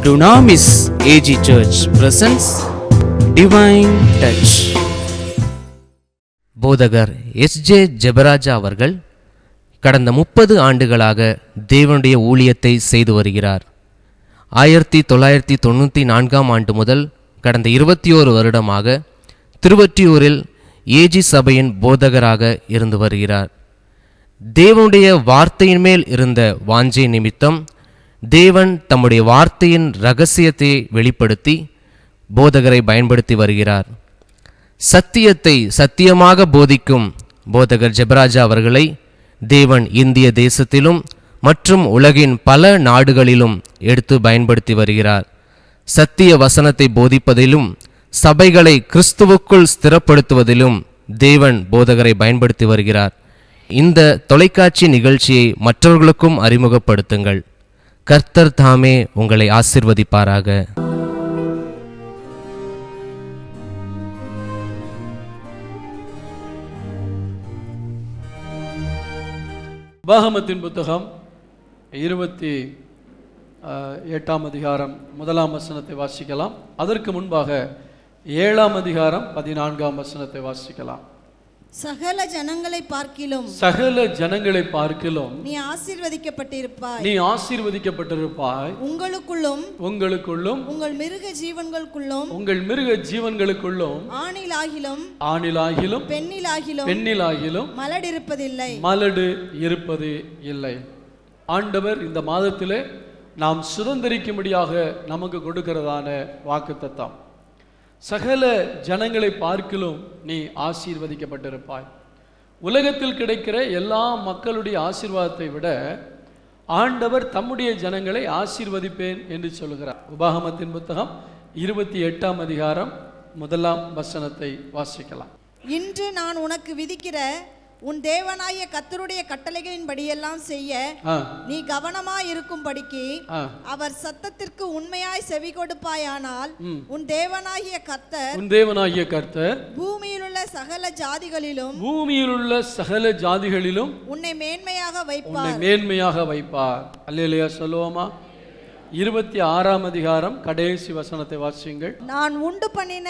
Dunamis AG Church presents Divine Touch. போதகர் S J. Jebaraja அவர்கள் கடந்த 30 ஆண்டுகளாக தேவனுடைய ஊழியத்தை செய்து வருகிறார். 1994 ஆண்டு முதல் கடந்த 21 வருடமாக திருவொற்றியூரில் ஏஜி சபையின் போதகராக இருந்து வருகிறார். தேவனுடைய வார்த்தையின் மேல் இருந்த வாஞ்சை நிமித்தம் தேவன் தம்முடைய வார்த்தையின் இரகசியத்தை வெளிப்படுத்தி போதகரை பயன்படுத்தி வருகிறார். சத்தியத்தை சத்தியமாக போதிக்கும் போதகர் ஜெபராஜா அவர்களை தேவன் இந்திய தேசத்திலும் மற்றும் உலகின் பல நாடுகளிலும் எடுத்து பயன்படுத்தி வருகிறார். சத்திய வசனத்தை போதிப்பதிலும் சபைகளை கிறிஸ்துவுக்குள் ஸ்திரப்படுத்துவதிலும் தேவன் போதகரை பயன்படுத்தி வருகிறார். இந்த தொலைக்காட்சி நிகழ்ச்சியை மற்றவர்களுக்கும் அறிமுகப்படுத்துங்கள். கர்த்தர் தாமே உங்களை ஆசீர்வதிப்பாராக. உபாகமத்தின் புத்தகம் 28ஆம் அதிகாரம் 1ஆம் வசனத்தை வாசிக்கலாம். அதற்கு முன்பாக 7ஆம் அதிகாரம் 14ஆம் வசனத்தை வாசிக்கலாம். சகல ஜனங்களை பார்க்கிலும் நீ ஆசீர்வதிக்கப்பட்டிருப்பாய். உங்களுக்குள்ளும் உங்கள் மிருக ஜீவன்களுக்குள்ளும் ஆணிலாகிலும் பெண்ணிலாகிலும் மலடு இருப்பது இல்லை. ஆண்டவர் இந்த மாதத்திலே நாம் சுதந்திரிக்கும்படியாக நமக்கு கொடுக்கிறதான வாக்குத்தத்தம், சகல ஜனங்களை பார்க்கிலும் நீ ஆசீர்வதிக்கப்பட்டிருப்பாய். உலகத்தில் கிடைக்கிற எல்லா மக்களுடைய ஆசீர்வாதத்தை விட ஆண்டவர் தம்முடைய ஜனங்களை ஆசீர்வதிப்பேன் என்று சொல்கிறார். உபாகமத்தின் புத்தகம் 28ஆம் அதிகாரம் 1ஆம் வசனத்தை வாசிக்கலாம். இன்று நான் உனக்கு விதிக்கிற உன் தேவனாகிய கர்த்தருடைய கட்டளைகளின்படியெல்லாம் செய்ய நீ கவனமாய் இருக்கும்படிக்கு அவர் சத்தத்திற்கு உண்மையாய் செவி கொடுப்பாயானால் உன் தேவனாகிய கர்த்தர் பூமியிலுள்ள சகல ஜாதிகளிலும் உன்னை மேன்மையாக வைப்பார். அல்லேலூயா சொல்லுவோமா? 26ஆம் அதிகாரம் கடைசி வசனத்தை வாசியுங்கள். நான் உண்டு பண்ணின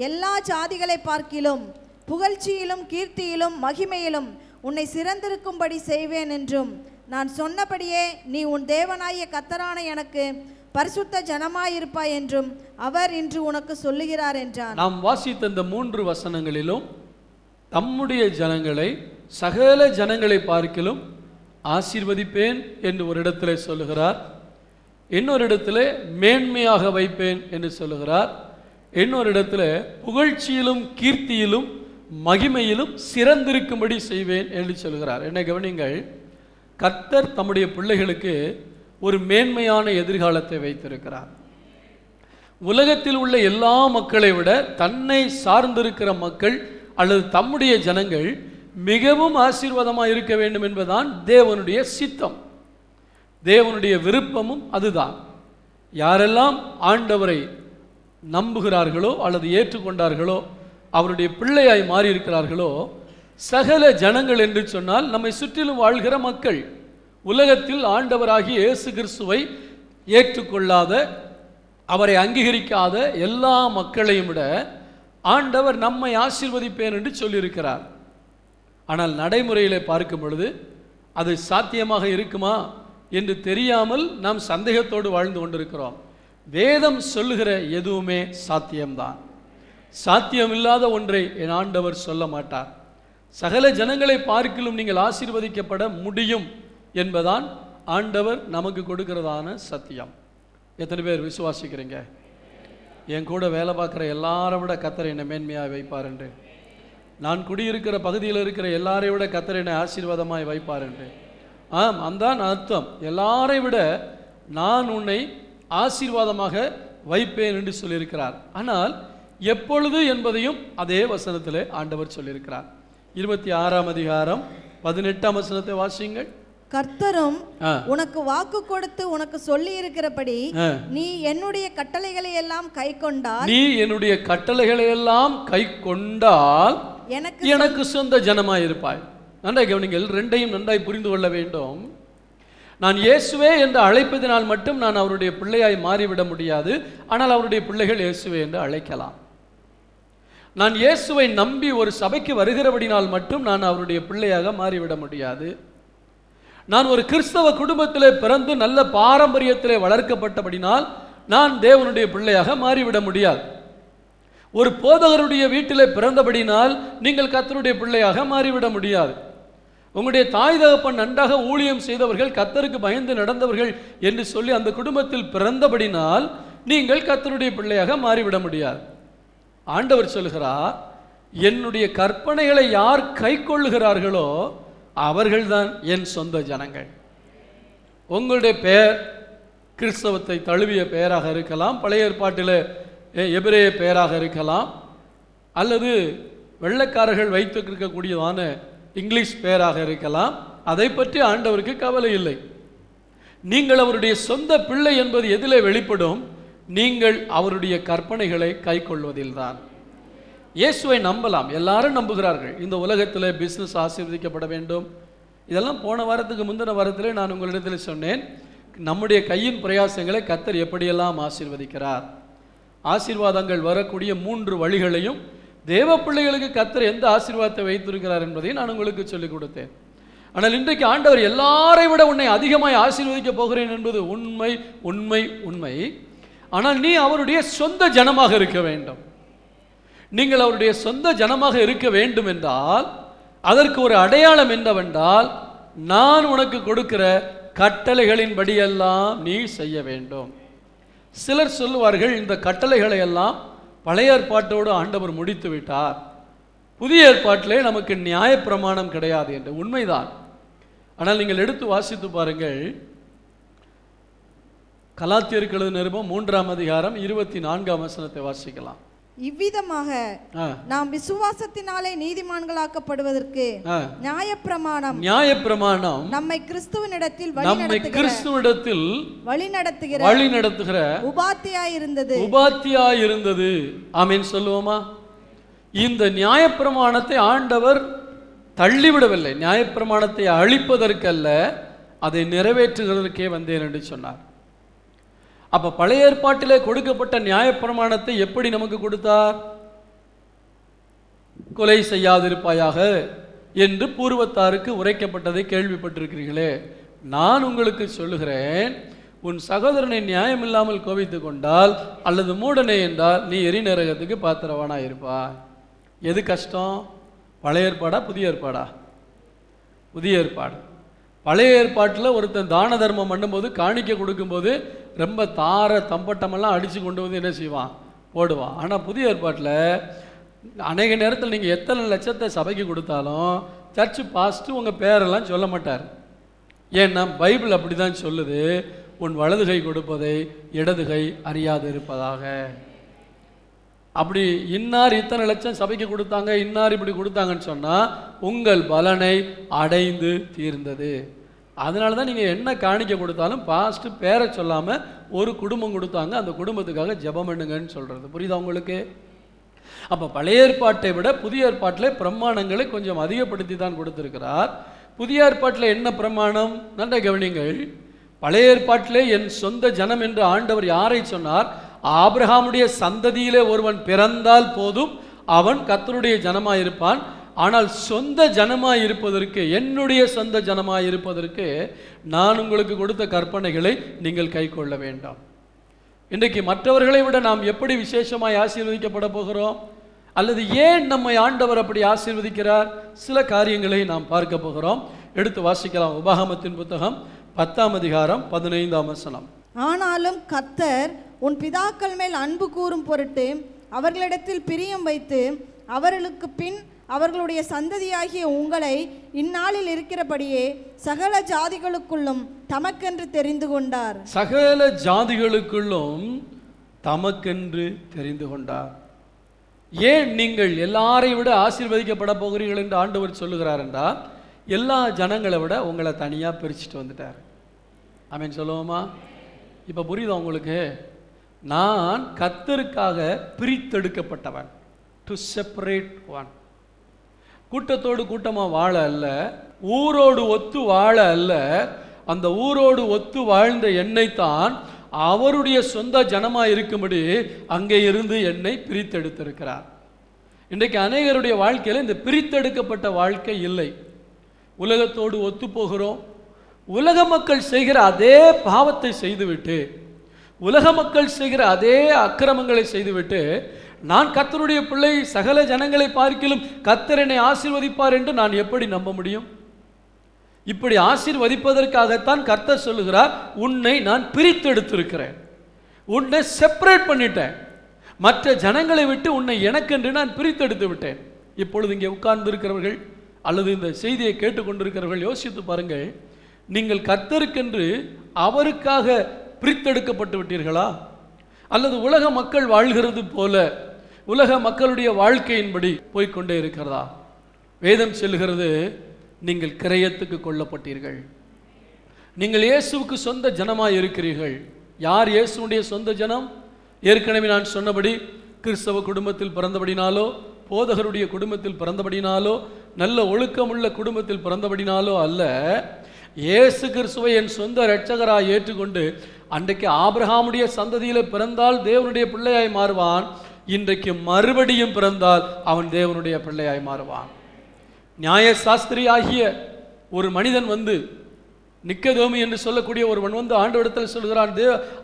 எல்லா ஜாதிகளை பார்க்கிலும் புகழ்ச்சியிலும் கீர்த்தியிலும் மகிமையிலும் உன்னை சிறந்திருக்கும்படி செய்வேன் என்றும் நான் சொன்னபடியே நீ உன் தேவனாகிய கர்த்தரான எனக்கு பரிசுத்த ஜனமாயிருப்பாய் என்றும் அவர் இன்று உனக்கு சொல்லுகிறார் என்றார். நாம் வாசித்த இந்த 3 வசனங்களிலும் தம்முடைய ஜனங்களை சகல ஜனங்களை பார்க்கிலும் ஆசீர்வதிப்பேன் என்று ஒரு இடத்திலே சொல்லுகிறார். இன்னொரு இடத்திலே மேன்மையாக வைப்பேன் என்று சொல்லுகிறார். இன்னொரு இடத்துல புகழ்ச்சியிலும் கீர்த்தியிலும் மகிமையிலும் சிறந்திருக்கும்படி செய்வேன் என்று சொல்கிறார். என்ன கவனிங்கள், கர்த்தர் தம்முடைய பிள்ளைகளுக்கு ஒரு மேன்மையான எதிர்காலத்தை வைத்திருக்கிறார். உலகத்தில் உள்ள எல்லா மக்களை விட தன்னை சார்ந்திருக்கிற மக்கள் அல்லது தம்முடைய ஜனங்கள் மிகவும் ஆசீர்வாதமாக இருக்க வேண்டும் என்பதுதான் தேவனுடைய சித்தம், தேவனுடைய விருப்பமும் அதுதான். யாரெல்லாம் ஆண்டவரை நம்புகிறார்களோ அல்லது ஏற்றுக்கொண்டார்களோ, அவருடைய பிள்ளையாய் மாறி இருக்கிறார்களோ, சகல ஜனங்கள் என்று சொன்னால் நம்மை சுற்றிலும் வாழ்கிற மக்கள், உலகத்தில் ஆண்டவராகிய இயேசு கிறிஸ்துவை ஏற்றுக்கொள்ளாத, அவரை அங்கீகரிக்காத எல்லா மக்களையும் விட ஆண்டவர் நம்மை ஆசீர்வதிப்பேன் என்று சொல்லியிருக்கிறார். ஆனால் நடைமுறையில் பார்க்கும் பொழுது அது சாத்தியமாக இருக்குமா என்று தெரியாமல் நாம் சந்தேகத்தோடு வாழ்ந்து கொண்டிருக்கிறோம். வேதம் சொல்லுகிற எதுவுமே சாத்தியம்தான். சாத்தியமில்லாத ஒன்றை என் ஆண்டவர் சொல்ல மாட்டார். சகல ஜனங்களை பார்க்கிலும் நீங்கள் ஆசீர்வதிக்கப்பட முடியும் என்பதான் ஆண்டவர் நமக்கு கொடுக்கிறதான சத்தியம். எத்தனை பேர் விசுவாசிக்கிறீங்க? என் கூட வேலை பார்க்குற எல்லாரை விட கர்த்தர் என்னை மேன்மையாக வைப்பார் என்று, நான் குடியிருக்கிற பகுதியில் இருக்கிற எல்லாரை விட கர்த்தர் என்னை ஆசீர்வாதமாய் வைப்பார் என்று. ஆம், அந்தான் அர்த்தம். எல்லாரை விட நான் உன்னை ஆசீர்வாதமாக வைப்பேன் என்று சொல்லியிருக்கிறார். ஆனால் எப்பொழுது என்பதையும் அதே வசனத்திலே ஆண்டவர் சொல்லியிருக்கிறார். 26ஆம் அதிகாரம் 18ஆம் வசனத்தை வாசியுங்கள். கர்த்தரும் உனக்கு வாக்கு கொடுத்து உனக்கு சொல்லி இருக்கிறபடி நீ என்னுடைய கட்டளைகளை எல்லாம் கை கொண்டால் எனக்கு சொந்த ஜனமாயிருப்பாய். நன்றாய் கவனிங்கள், ரெண்டையும் நன்றாய் புரிந்து கொள்ள வேண்டும். நான் இயேசுவே என்று அழைப்பதினால் மட்டும் நான் அவருடைய பிள்ளையாய் மாறிவிட முடியாது. ஆனால் அவருடைய பிள்ளைகள் இயேசுவே என்று அழைக்கலாம். நான் இயேசுவை நம்பி ஒரு சபைக்கு வருகிறபடினால் மட்டும் நான் அவருடைய பிள்ளையாக மாறிவிட முடியாது. நான் ஒரு கிறிஸ்தவ குடும்பத்திலே பிறந்து நல்ல பாரம்பரியத்திலே வளர்க்கப்பட்டபடினால் நான் தேவனுடைய பிள்ளையாக மாறிவிட முடியாது. ஒரு போதகருடைய வீட்டிலே பிறந்தபடினால் நீங்கள் கர்த்தருடைய பிள்ளையாக மாறிவிட முடியாது. உங்களுடைய தாய் தகப்பன் நன்றாக ஊழியம் செய்தவர்கள், கர்த்தருக்கு பயந்து நடந்தவர்கள் என்று சொல்லி அந்த குடும்பத்தில் பிறந்தபடினால் நீங்கள் கர்த்தருடைய பிள்ளையாக மாறிவிட முடியாது. ஆண்டவர் சொல்கிறார், என்னுடைய கற்பனைகளை யார் கை கொள்ளுகிறார்களோ அவர்கள்தான் என் சொந்த ஜனங்கள். உங்களுடைய பெயர் கிறிஸ்தவத்தை தழுவிய பெயராக இருக்கலாம், பழைய ஏற்பாட்டில் எபிரேய பெயராக இருக்கலாம், அல்லது வெள்ளைக்காரர்கள் வைத்திருக்கக்கூடியதான இங்கிலீஷ் பெயராக இருக்கலாம். அதை பற்றி ஆண்டவருக்கு கவலை இல்லை. நீங்கள் அவருடைய சொந்த பிள்ளை என்பது எதிலே வெளிப்படும்? நீங்கள் அவருடைய கற்பனைகளை கை கொள்வதில்தான். இயேசுவை நம்பலாம், எல்லாரும் நம்புகிறார்கள். இந்த உலகத்தில் பிஸ்னஸ் ஆசீர்வதிக்கப்பட வேண்டும். இதெல்லாம் போன வாரத்துக்கு முந்தின வாரத்தில் நான் உங்களிடத்தில் சொன்னேன். நம்முடைய கையின் பிரயாசங்களை கர்த்தர் எப்படியெல்லாம் ஆசீர்வதிக்கிறார். ஆசீர்வாதங்கள் வரக்கூடிய 3 வழிகளையும் தேவ பிள்ளைகளுக்கு கர்த்தர் எந்த ஆசீர்வாதத்தை வைத்திருக்கிறார் என்பதை நான் உங்களுக்கு சொல்லிக் கொடுத்தேன். ஆனால் இன்றைக்கு ஆண்டவர் எல்லாரை விட உன்னை அதிகமாய் ஆசீர்வதிக்க போகிறேன் என்பது உண்மை உண்மை உண்மை. ஆனால் நீ அவருடைய சொந்த ஜனமாக இருக்க வேண்டும். நீங்கள் அவருடைய சொந்த ஜனமாக இருக்க வேண்டும் என்றால் அதற்கு ஒரு அடையாளம் என்னவென்றால், நான் உனக்கு கொடுக்கிற கட்டளைகளின் படியெல்லாம் நீ செய்ய வேண்டும். சிலர் சொல்லுவார்கள், இந்த கட்டளைகளை எல்லாம் பழைய ஏற்பாட்டோடு ஆண்டவர் முடித்து விட்டார், புதிய ஏற்பாட்டிலே நமக்கு நியாயப்பிரமாணம் கிடையாது என்று. உண்மைதான். ஆனால் நீங்கள் எடுத்து வாசித்து பாருங்கள். கலாத்தியருக்கு எழுதின நிருபம் 3ஆம் அதிகாரம் 24ஆம் வசனத்தை வாசிக்கலாம். இவ்விதமாக நாம் விசுவாசத்தினாலே நீதிமான்களாக்கப்படுவதற்கு நியாயப்பிரமாணம் நம்மை கிறிஸ்துவினிடத்தில் வழிநடத்துகிற உபாத்தியாய் இருந்தது. ஆமென் சொல்லுவோமா? இந்த நியாயப்பிரமாணத்தை ஆண்டவர் தள்ளிவிடவில்லை. நியாயப்பிரமாணத்தை அழிப்பதற்கல்ல, அதை நிறைவேற்றுகிறதற்கே வந்தேன் என்று சொன்னார். அப்ப பழைய ஏற்பாட்டிலே கொடுக்கப்பட்ட நியாயப்பிரமாணத்தை எப்படி நமக்கு கொடுத்தார்? கொலை செய்யாதிருப்பாயாக என்று பூர்வத்தாருக்கு உரைக்கப்பட்டதை கேள்விப்பட்டிருக்கிறீர்களே. நான் உங்களுக்கு சொல்லுகிறேன், உன் சகோதரனை நியாயம் இல்லாமல் கோபித்து கொண்டால் அல்லது மூடனே என்றால் நீ எரிநரகத்துக்கு பாத்திரவானா இருப்பாய். எது கஷ்டம்? பழைய ஏற்பாடா புதிய ஏற்பாடா? புதிய ஏற்பாடு. பழைய ஏற்பாட்டில் ஒருத்தன் தான தர்மம் பண்ணும்போது, காணிக்கை கொடுக்கும்போது ரொம்ப தம்பட்டமெல்லாம் அடித்து கொண்டு வந்து என்ன செய்வான்? போடுவான். ஆனால் புதிய ஏற்பாட்டில் அநேக நேரத்தில் நீங்கள் எத்தனை லட்சத்தை சபைக்கு கொடுத்தாலும் சர்ச்சு பாஸ்ட்டு உங்கள் பேரெல்லாம் சொல்ல மாட்டார். ஏன்னா பைபிள் அப்படி தான் சொல்லுது, உன் வலது கை கொடுப்பதை இடது கை அறியாது இருப்பதாக. அப்படி இன்னார் இத்தனை லட்சம் சபைக்கு கொடுத்தாங்க, இன்னார் இப்படி கொடுத்தாங்கன்னு சொன்னால் உங்கள் பலனை அடைந்து தீர்ந்தது. அதனால தான் நீங்கள் என்ன காணிக்க கொடுத்தாலும் பாஸ்ட்டு பேரை சொல்லாமல் ஒரு குடும்பம் கொடுத்தாங்க, அந்த குடும்பத்துக்காக ஜெபம் பண்ணுங்கன்னு சொல்கிறது. புரியுதா உங்களுக்கு? அப்போ பழைய ஏற்பாட்டை விட புதிய ஏற்பாட்டில் பிரமாணங்களை கொஞ்சம் அதிகப்படுத்தி தான் கொடுத்திருக்கிறார். புதிய ஏற்பாட்டில் என்ன பிரமாணம்? நல்ல கவனிங்கள். பழைய ஏற்பாட்டிலே என் சொந்த ஜனம் என்று ஆண்டவர் யாரை சொன்னார்? ஆபிரகாமுடைய சந்ததியிலே ஒருவன் பிறந்தால் போதும், அவன் கர்த்தருடைய ஜனமாயிருப்பான். ஆனால் சொந்த ஜனமாயிருப்பதற்கு, என்னுடைய சொந்த ஜனமாயிருப்பதற்கு நான் உங்களுக்கு கொடுத்த கற்பனைகளை நீங்கள் கை கொள்ள வேண்டாம். இன்றைக்கு மற்றவர்களை விட நாம் எப்படி விசேஷமாய் ஆசீர்வதிக்கப்பட போகிறோம்? அல்லது ஏன் நம்மை ஆண்டவர் அப்படி ஆசீர்வதிக்கிறார்? சில காரியங்களை நாம் பார்க்க போகிறோம். எடுத்து வாசிக்கலாம். உபாகமத்தின் புத்தகம் 10ஆம் அதிகாரம் 15ஆம் வசனம். ஆனாலும் கர்த்தர் உன் பிதாக்கள் மேல் அன்பு கூறும் பொருட்டு அவர்களிடத்தில் பிரியம் வைத்து அவர்களுக்கு பின் அவர்களுடைய சந்ததியாகிய உங்களை இந்நாளில் இருக்கிறபடியே சகல ஜாதிகளுக்குள்ளும் தமக்கென்று தெரிந்து கொண்டார். சகல ஜாதிகளுக்குள்ளும் தமக்கென்று தெரிந்து கொண்டார். ஏன் நீங்கள் எல்லாரை விட ஆசீர்வதிக்கப்பட போகிறீர்கள் என்று ஆண்டவர் சொல்லுகிறார் என்றால், எல்லா ஜனங்களை விட உங்களை தனியாக பிரிச்சுட்டு வந்துட்டார். ஆமென் சொல்லுவோமா? இப்போ புரியுதா உங்களுக்கு? நான் கர்த்தருக்காக பிரித்தெடுக்கப்பட்டவன், டு செப்பரேட் ஒன். கூட்டத்தோடு கூட்டமாக வாழ அல்ல, ஊரோடு ஒத்து வாழ அல்ல, அந்த ஊரோடு ஒத்து வாழ்ந்த என்னை தான் அவருடைய சொந்த ஜனமாக இருக்கும்படி அங்கே இருந்து என்னை பிரித்தெடுத்திருக்கிறார். இன்றைக்கு அநேகருடைய வாழ்க்கையில் இந்த பிரித்தெடுக்கப்பட்ட வாழ்க்கை இல்லை. உலகத்தோடு ஒத்து போகிறோம். உலக மக்கள் செய்கிற அதே பாவத்தை செய்துவிட்டு, உலக மக்கள் செய்கிற அதே அக்கிரமங்களை செய்துவிட்டு, நான் கர்த்தருடைய பிள்ளை, சகல ஜனங்களை பார்க்கிலும் கர்த்தர் என்னை ஆசீர்வதிப்பார் என்று நான் எப்படி நம்ப முடியும்? இப்படி ஆசீர்வதிப்பதற்காகத்தான் கர்த்தர் சொல்லுகிறார், உன்னை நான் பிரித்தெடுத்திருக்கிறேன், உன்னை செப்பரேட் பண்ணிட்டேன், மற்ற ஜனங்களை விட்டு உன்னை எனக்கென்று நான் பிரித்தெடுத்து விட்டேன். இப்பொழுது இங்கே உட்கார்ந்து இருக்கிறவர்கள் அல்லது இந்த செய்தியை கேட்டுக்கொண்டிருக்கிறவர்கள் யோசித்து பாருங்கள், நீங்கள் கர்த்தருக்கென்று அவருக்காக பிரித்தெடுக்கப்பட்டு விட்டீர்களா? அல்லது உலக மக்கள் வாழ்கிறது போல உலக மக்களுடைய வாழ்க்கையின்படி போய்கொண்டே இருக்கிறதா? வேதம் சொல்லுகிறது, நீங்கள் கிரயத்துக்கு கொல்லப்பட்டீர்கள். நீங்கள் இயேசுவுக்கு சொந்த ஜனமாய் இருக்கிறீர்கள். யார் இயேசுடைய சொந்த ஜனம்? ஏற்கனவே நான் சொன்னபடி கிறிஸ்தவ குடும்பத்தில் பிறந்தபடினாலோ, போதகருடைய குடும்பத்தில் பிறந்தபடினாலோ, நல்ல ஒழுக்கமுள்ள குடும்பத்தில் பிறந்தபடினாலோ அல்ல, இயேசு கிறிஸ்துவை என் சொந்த இரட்சகராய் ஏற்றுக்கொண்டு அன்றைக்கு ஆபிரகாமுடைய சந்ததியில் பிறந்தால் தேவனுடைய பிள்ளையாய் மாறுவான். இன்றைக்கு மறுபடியும் பிறந்தால் அவன் தேவனுடைய பிள்ளையாய் மாறுவான். நியாய சாஸ்திரி ஆகிய ஒரு மனிதன் வந்து, நிக்கதேமு என்று சொல்லக்கூடிய ஒருவன் வந்து ஆண்டவரிடத்தில் சொல்கிறான்,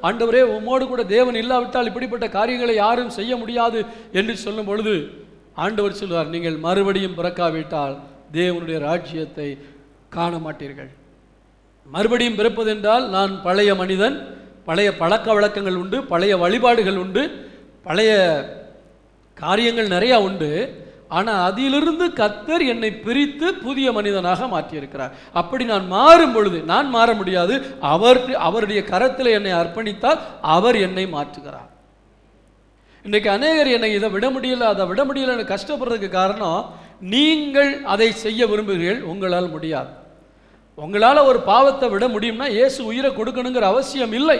ஆண்டவரே, உம்மோடு கூட தேவன் இல்லாவிட்டால் இப்படிப்பட்ட காரியங்களை யாரும் செய்ய முடியாது என்று சொல்லும் பொழுது ஆண்டவர் சொல்கிறார், நீங்கள் மறுபடியும் பிறக்காவிட்டால் தேவனுடைய ராஜ்யத்தை காண மாட்டீர்கள். மறுபடியும் பிறப்பது என்றால், நான் பழைய மனிதன், பழைய பழக்க வழக்கங்கள் உண்டு, பழைய வழிபாடுகள் உண்டு, பழைய காரியங்கள் நிறையா உண்டு. ஆனால் அதிலிருந்து கர்த்தர் என்னை பிரித்து புதிய மனிதனாக மாற்றியிருக்கிறார். அப்படி நான் மாறும் பொழுது, நான் மாற முடியாது, அவருடைய கரத்தில் என்னை அர்ப்பணித்தால் அவர் என்னை மாற்றுகிறார். இன்றைக்கு அநேகர் என்னை இதை விட முடியல, அதை விட முடியலன்னு கஷ்டப்படுறதுக்கு காரணம், நீங்கள் அதை செய்ய விரும்புகிறீர்கள், உங்களால் முடியாது. உங்களால் ஒரு பாவத்தை விட முடியும்னா இயேசு உயிரை கொடுக்கணுங்கிற அவசியம் இல்லை.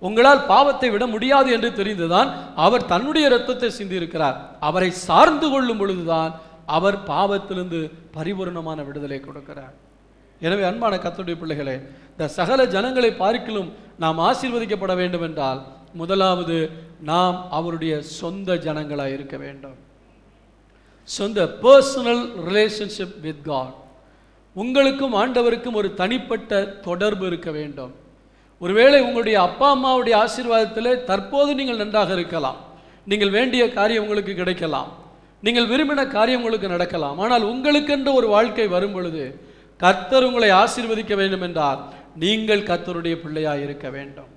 உங்களால் பாவத்தை விட முடியாது என்று தெரிந்துதான் அவர் தன்னுடைய இரத்தத்தை சிந்தியிருக்கிறார். அவரை சார்ந்து கொள்ளும் பொழுதுதான் அவர் பாவத்திலிருந்து பரிபூர்ணமான விடுதலை கொடுக்கிறார். எனவே அன்பான கர்த்தருடைய பிள்ளைகளே, இந்த சகல ஜனங்களை பார்க்கிலும் நாம் ஆசீர்வதிக்கப்பட வேண்டும் என்றால், முதலாவது நாம் அவருடைய சொந்த ஜனங்களாக இருக்க வேண்டும். சொந்த பர்சனல் ரிலேஷன்ஷிப் வித் காட். உங்களுக்கும் ஆண்டவருக்கும் ஒரு தனிப்பட்ட தொடர்பு இருக்க வேண்டும். ஒருவேளை உங்களுடைய அப்பா அம்மாவுடைய ஆசீர்வாதத்தில் தற்போது நீங்கள் நன்றாக இருக்கலாம், நீங்கள் வேண்டிய காரியம் உங்களுக்கு கிடைக்கலாம், நீங்கள் விரும்பின காரியம் உங்களுக்கு நடக்கலாம். ஆனால் உங்களுக்கென்று ஒரு வாழ்க்கை வரும் பொழுது கர்த்தர் உங்களை ஆசீர்வதிக்க வேண்டும் என்றால் நீங்கள் கர்த்தருடைய பிள்ளையாக இருக்க வேண்டும்.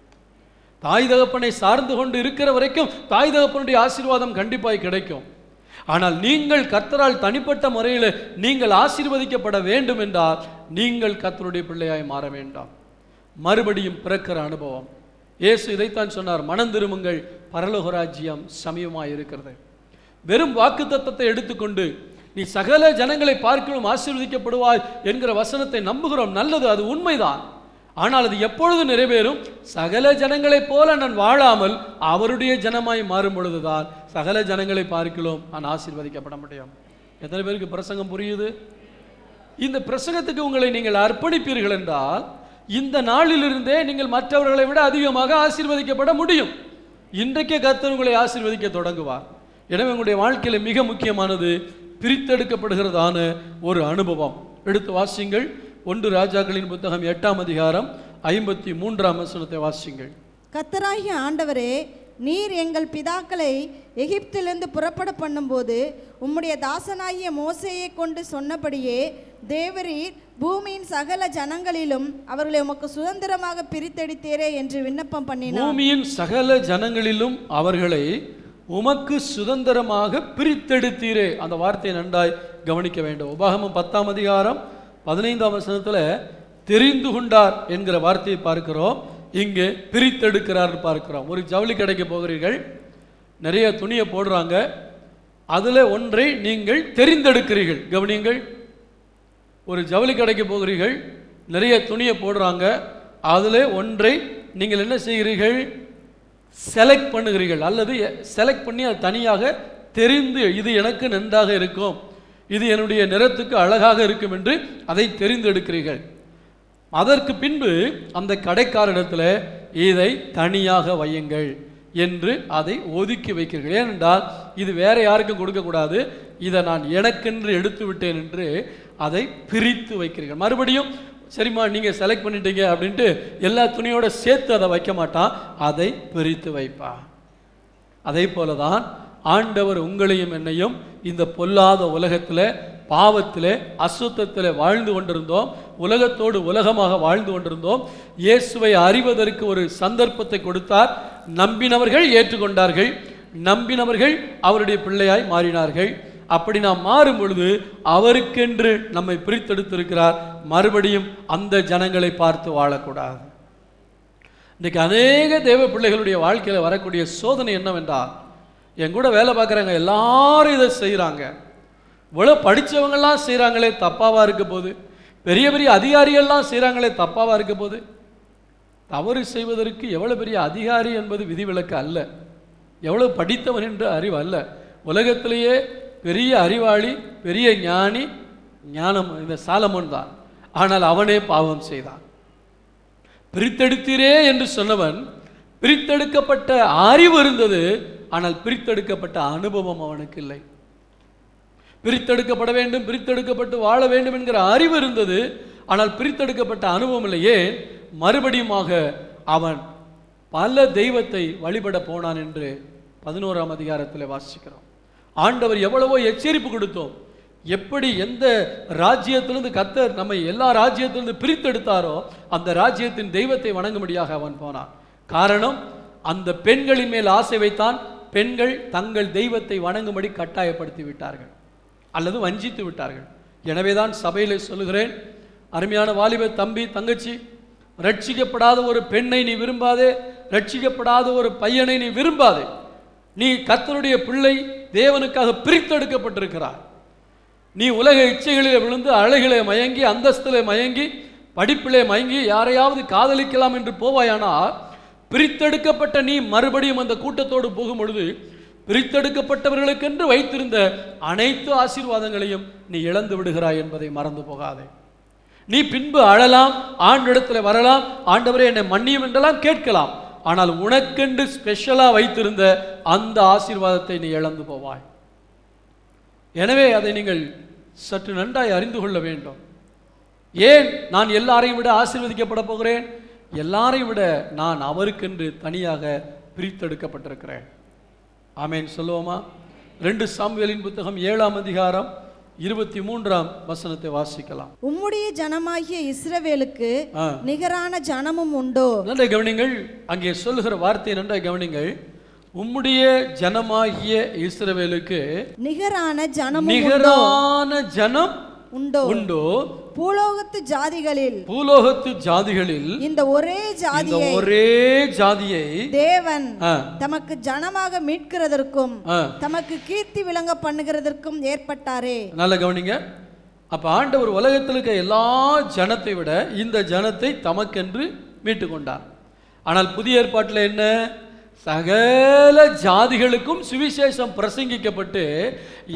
தாய் தகப்பனை சார்ந்து கொண்டு இருக்கிற வரைக்கும் தாய் தகப்பனுடைய ஆசீர்வாதம் கண்டிப்பாக கிடைக்கும். ஆனால் நீங்கள் கர்த்தரால் தனிப்பட்ட முறையில் நீங்கள் ஆசீர்வதிக்கப்பட வேண்டும் என்றால் நீங்கள் கர்த்தருடைய பிள்ளையாய் மாற வேண்டாம். மறுபடியும் பிறக்கிற அனுபவம். இயேசு இதைத்தான் சொன்னார், மனம் திரும்புங்கள், பரலோக ராஜ்யம் சமீபமாக இருக்கிறது. வெறும் வாக்குத்தத்தத்தை எடுத்துக்கொண்டு நீ சகல ஜனங்களை பார்க்கலும் ஆசீர்வதிக்கப்படுவாய் என்கிற வசனத்தை நம்புகிறோம். நல்லது, அது உண்மைதான். ஆனால் அது எப்பொழுது நிறைவேறும்? சகல ஜனங்களைப் போல நான் வாழாமல் அவருடைய ஜனமாய் மாறும் பொழுதுதான் சகல ஜனங்களை பார்க்கலாம் நான் ஆசீர்வதிக்கப்பட முடியும். எத்தனை பேருக்கு பிரசங்கம் புரியுது? இந்த பிரசங்கத்துக்கு உங்களை நீங்கள் அர்ப்பணிப்பீர்கள் என்றால் இந்த நாளிலிருந்தே நீங்கள் மற்றவர்களை விட அதிகமாக ஆசீர்வதிக்கப்பட முடியும். இன்றைக்கே கர்த்தர் உங்களை ஆசீர்வதிக்க தொடங்குவார். எனவே உங்களுடைய வாழ்க்கையில் மிக முக்கியமானது பிரித்தெடுக்கப்படுகிறதான ஒரு அனுபவம். எடுத்து வாசிங்கள். 1 ராஜாக்களின் புத்தகம் 8ஆம் அதிகாரம் 53ஆம் வசனத்தை வாசிங்கள். கர்த்தராகிய ஆண்டவரே, நீர் எங்கள் பிதாக்களை எகிப்திலிருந்து புறப்பட பண்ணும்போது உம்முடைய தாசனாகிய மோசேயை கொண்டு சொன்னபடியே தேவரீர் பூமியின் சகல ஜனங்களிலும் அவர்களை உமக்கு சுதந்திரமாக பிரித்தெடுத்தீரே என்று விண்ணப்பம் பண்ணினார். பூமியின் சகல ஜனங்களிலும் அவர்களை உமக்கு சுதந்திரமாக பிரித்தெடுத்தீரே. அந்த வார்த்தையை நன்றாய் கவனிக்க வேண்டும். உபாகமம் 10ஆம் அதிகாரம் 15ஆம் வசனத்தில் தெரிந்து கொண்டார் என்கிற வார்த்தையை பார்க்கிறோம். இங்கே பிரித்தெடுக்கிறார் பார்க்கிறோம். ஒரு ஜவுளி கடைக்கு போகிறீர்கள், நிறைய துணியை போடுறாங்க, அதில் ஒன்றை நீங்கள் தெரிந்தெடுக்கிறீர்கள். கவனியுங்கள். ஒரு ஜவுளி கடைக்கு போகிறீர்கள், நிறைய துணியை போடுறாங்க, அதில் ஒன்றை நீங்கள் என்ன செய்கிறீர்கள்? செலக்ட் பண்ணுகிறீர்கள். அல்லது செலக்ட் பண்ணி அது தனியாக தெரிந்து இது எனக்கு நன்றாக இருக்கும், இது என்னுடைய நிறத்துக்கு அழகாக இருக்கும் என்று அதை தெரிந்தெடுக்கிறீர்கள். அதற்கு பின்பு அந்த கடைக்காரரிடத்தில் இதை தனியாக வையுங்கள் என்று அதை ஒதுக்கி வைக்கிறீர்கள். ஏனென்றால் இது வேற யாருக்கும் கொடுக்கக்கூடாது, இதை நான் எனக்கென்று எடுத்து விட்டேன் என்று அதை பிரித்து வைக்கிறீர்கள். மறுபடியும் சரிம்மா நீங்கள் செலக்ட் பண்ணிட்டீங்க அப்படின்ட்டு எல்லா துணியோட சேர்த்து அதை வைக்க மாட்டான், அதை பிரித்து வைப்பா. அதே போல தான் ஆண்டவர் உங்களையும் என்னையும் இந்த பொல்லாத உலகத்தில், பாவத்தில், அசுத்தத்தில் வாழ்ந்து கொண்டிருந்தோம், உலகத்தோடு உலகமாக வாழ்ந்து கொண்டிருந்தோம். இயேசுவை அறிவதற்கு ஒரு சந்தர்ப்பத்தை கொடுத்தார். நம்பினவர்கள் ஏற்றுக்கொண்டார்கள், நம்பினவர்கள் அவருடைய பிள்ளையாய் மாறினார்கள். அப்படி நாம் மாறும் பொழுது அவருக்கென்று நம்மை பிரித்தெடுத்திருக்கிறார். மறுபடியும் அந்த ஜனங்களை பார்த்து வாழக்கூடாது. இன்றைக்கு அநேக தேவ பிள்ளைகளுடைய வாழ்க்கையில் வரக்கூடிய சோதனை என்னவென்றால், என் கூட வேலை பார்க்குறாங்க எல்லாரும் இதை செய்கிறாங்க, இவ்வளோ படித்தவங்கள்லாம் செய்கிறாங்களே தப்பாவாக இருக்க போது, பெரிய பெரிய அதிகாரிகள்லாம் செய்கிறாங்களே தப்பாவாக இருக்க போது. தவறு செய்வதற்கு எவ்வளோ பெரிய அதிகாரி என்பது விதிவிலக்கு அல்ல, எவ்வளோ படித்தவன் என்ற அறிவு அல்ல. உலகத்திலேயே பெரிய அறிவாளி, பெரிய ஞானி, ஞானம் இந்த சாலமோன் தான். ஆனால் அவனே பாவம் செய்தான். பிரித்தெடுத்தீரே என்று சொன்னவன், பிரித்தெடுக்கப்பட்ட அறிவு இருந்தது, ஆனால் பிரித்தெடுக்கப்பட்ட அனுபவம் அவனுக்கு இல்லை. பிரித்தெடுக்கப்பட வேண்டும், பிரித்தெடுக்கப்பட்டு வாழ வேண்டும் என்கிற அறிவு இருந்தது, ஆனால் பிரித்தெடுக்கப்பட்ட அனுபவம் இல்லையே. மறுபடியுமாக அவன் பல தெய்வத்தை வழிபட போனான் என்று 11ஆம் அதிகாரத்தில் வாசிக்கிறோம். ஆண்டவர் எவ்வளவோ எச்சரிப்பு கொடுத்தோம். எப்படி எந்த ராஜ்யத்திலிருந்து கர்த்தர் நம்மை எல்லா ராஜ்யத்திலிருந்து பிரித்தெடுத்தாரோ அந்த ராஜ்யத்தின் தெய்வத்தை வணங்கும்படியாக அவன் போனான். காரணம், அந்த பெண்களின் மேல் ஆசை வைத்தான். பெண்கள் தங்கள் தெய்வத்தை வணங்கும்படி கட்டாயப்படுத்தி விட்டார்கள் அல்லது வஞ்சித்து விட்டார்கள். எனவேதான் சபையிலே சொல்லுகிறேன், அருமையான வாலிப தம்பி தங்கச்சி, ரட்சிக்கப்படாத ஒரு பெண்ணை நீ விரும்பாதே, ரட்சிக்கப்படாத ஒரு பையனை நீ விரும்பாதே. நீ கர்த்தருடைய பிள்ளை, தேவனுக்காக பிரித்தெடுக்கப்பட்டிருக்கிறார். நீ உலக இச்சைகளில் விழுந்து அழகிலே மயங்கி, அந்தஸ்திலே மயங்கி, படிப்பிலே மயங்கி யாரையாவது காதலிக்கலாம் என்று போவாயானால், பிரித்தெடுக்கப்பட்ட நீ மறுபடியும் அந்த கூட்டத்தோடு போகும் பொழுது பிரித்தெடுக்கப்பட்டவர்களுக்கென்று வைத்திருந்த அனைத்து ஆசீர்வாதங்களையும் நீ இழந்து விடுகிறாய் என்பதை மறந்து போகாதே. நீ பின்பு அழலாம், ஆண்டிடத்தில் வரலாம், ஆண்டவரே என்னை மன்னியும் என்றெல்லாம் கேட்கலாம். ஆனால் உனக்கென்று ஸ்பெஷலாக வைத்திருந்த அந்த ஆசீர்வாதத்தை நீ இழந்து போவாய். எனவே அதை நீங்கள் சற்று நன்றாய் அறிந்து கொள்ள வேண்டும். ஏன் நான் எல்லாரையும் விட ஆசீர்வதிக்கப்பட போகிறேன்? எல்லாரையும் விட நான் அவருக்கென்று தனியாக பிரித்தெடுக்கப்பட்டிருக்கிறேன். ஆமேன் சொல்லுவோமா? 2 சாமுவேலின் புத்தகம் 7ஆம் அதிகாரம் 23ஆம் வசனத்தை வாசிக்கலாம். உம்முடைய ஜனமாகிய இஸ்ரவேலுக்கு நிகரான ஜனமும் உண்டோ? நன்றாய் கவனிங்கள், அங்கே சொல்லுகிற வார்த்தையை நன்றாய் கவனிங்கள். உம்முடைய ஜனமாகிய இஸ்ரவேலுக்கு நிகரான ஜனம் உண்டோ? பூலோகத்து ஜாதிகளில் இந்த ஒரே ஜாதியை தேவன் தமக்கு ஜனமாக மீட்கிறதற்கும் தமக்கு கீர்த்தி விளங்க பண்ணுகிறதற்கும் ஏற்பட்டாரே. நல்ல கவனிங்க. அப்ப ஆண்டவர் உலகத்தில் இருக்க எல்லா ஜனத்தை விட இந்த ஜனத்தை தமக்கென்று மீட்டு கொண்டார். ஆனால் புதிய ஏற்பாட்டில் என்ன? சகல ஜாதிகளுக்கும் சுவிசேஷம் பிரசங்கிக்கப்பட்டு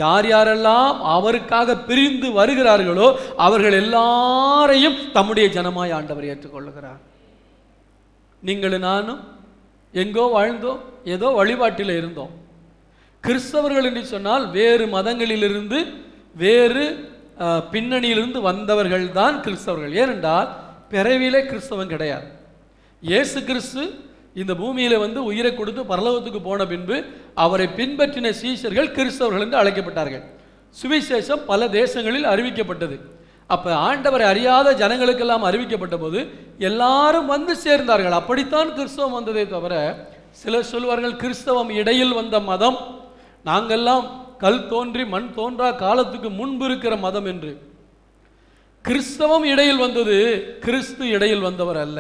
யார் யாரெல்லாம் அவருக்காக பிரிந்து வருகிறார்களோ அவர்கள் எல்லாரையும் தம்முடைய ஜனமாய் ஆண்டவர் ஏற்றுக்கொள்ளுகிறார். நீங்களும் நானும் எங்கோ வாழ்ந்தோம், ஏதோ வழிபாட்டில் இருந்தோம். கிறிஸ்தவர்கள் என்று சொன்னால் வேறு மதங்களிலிருந்து, வேறு பின்னணியிலிருந்து வந்தவர்கள் தான் கிறிஸ்தவர்கள். ஏனென்றால் பிறவிலே கிறிஸ்தவம் கிடையாது. இயேசு கிறிஸ்து இந்த பூமியில வந்து உயிரை கொடுத்து பரலோகத்துக்கு போன பின்பு அவரை பின்பற்றின சீஷர்கள் கிறிஸ்தவர்கள் என்று அழைக்கப்பட்டார்கள். சுவிசேஷம் பல தேசங்களில் அறிவிக்கப்பட்டது. அப்ப ஆண்டவரை அறியாத ஜனங்களுக்கெல்லாம் அறிவிக்கப்பட்ட போது எல்லாரும் வந்து சேர்ந்தார்கள். அப்படித்தான் கிறிஸ்தவம் வந்ததே தவிர, சிலர் சொல்வார்கள் கிறிஸ்தவம் இடையில் வந்த மதம், நாங்கெல்லாம் கல் தோன்றி மண் தோன்றா காலத்துக்கு முன்பு இருக்கிற மதம் என்று. கிறிஸ்தவம் இடையில் வந்தது, கிறிஸ்து இடையில் வந்தவர் அல்ல.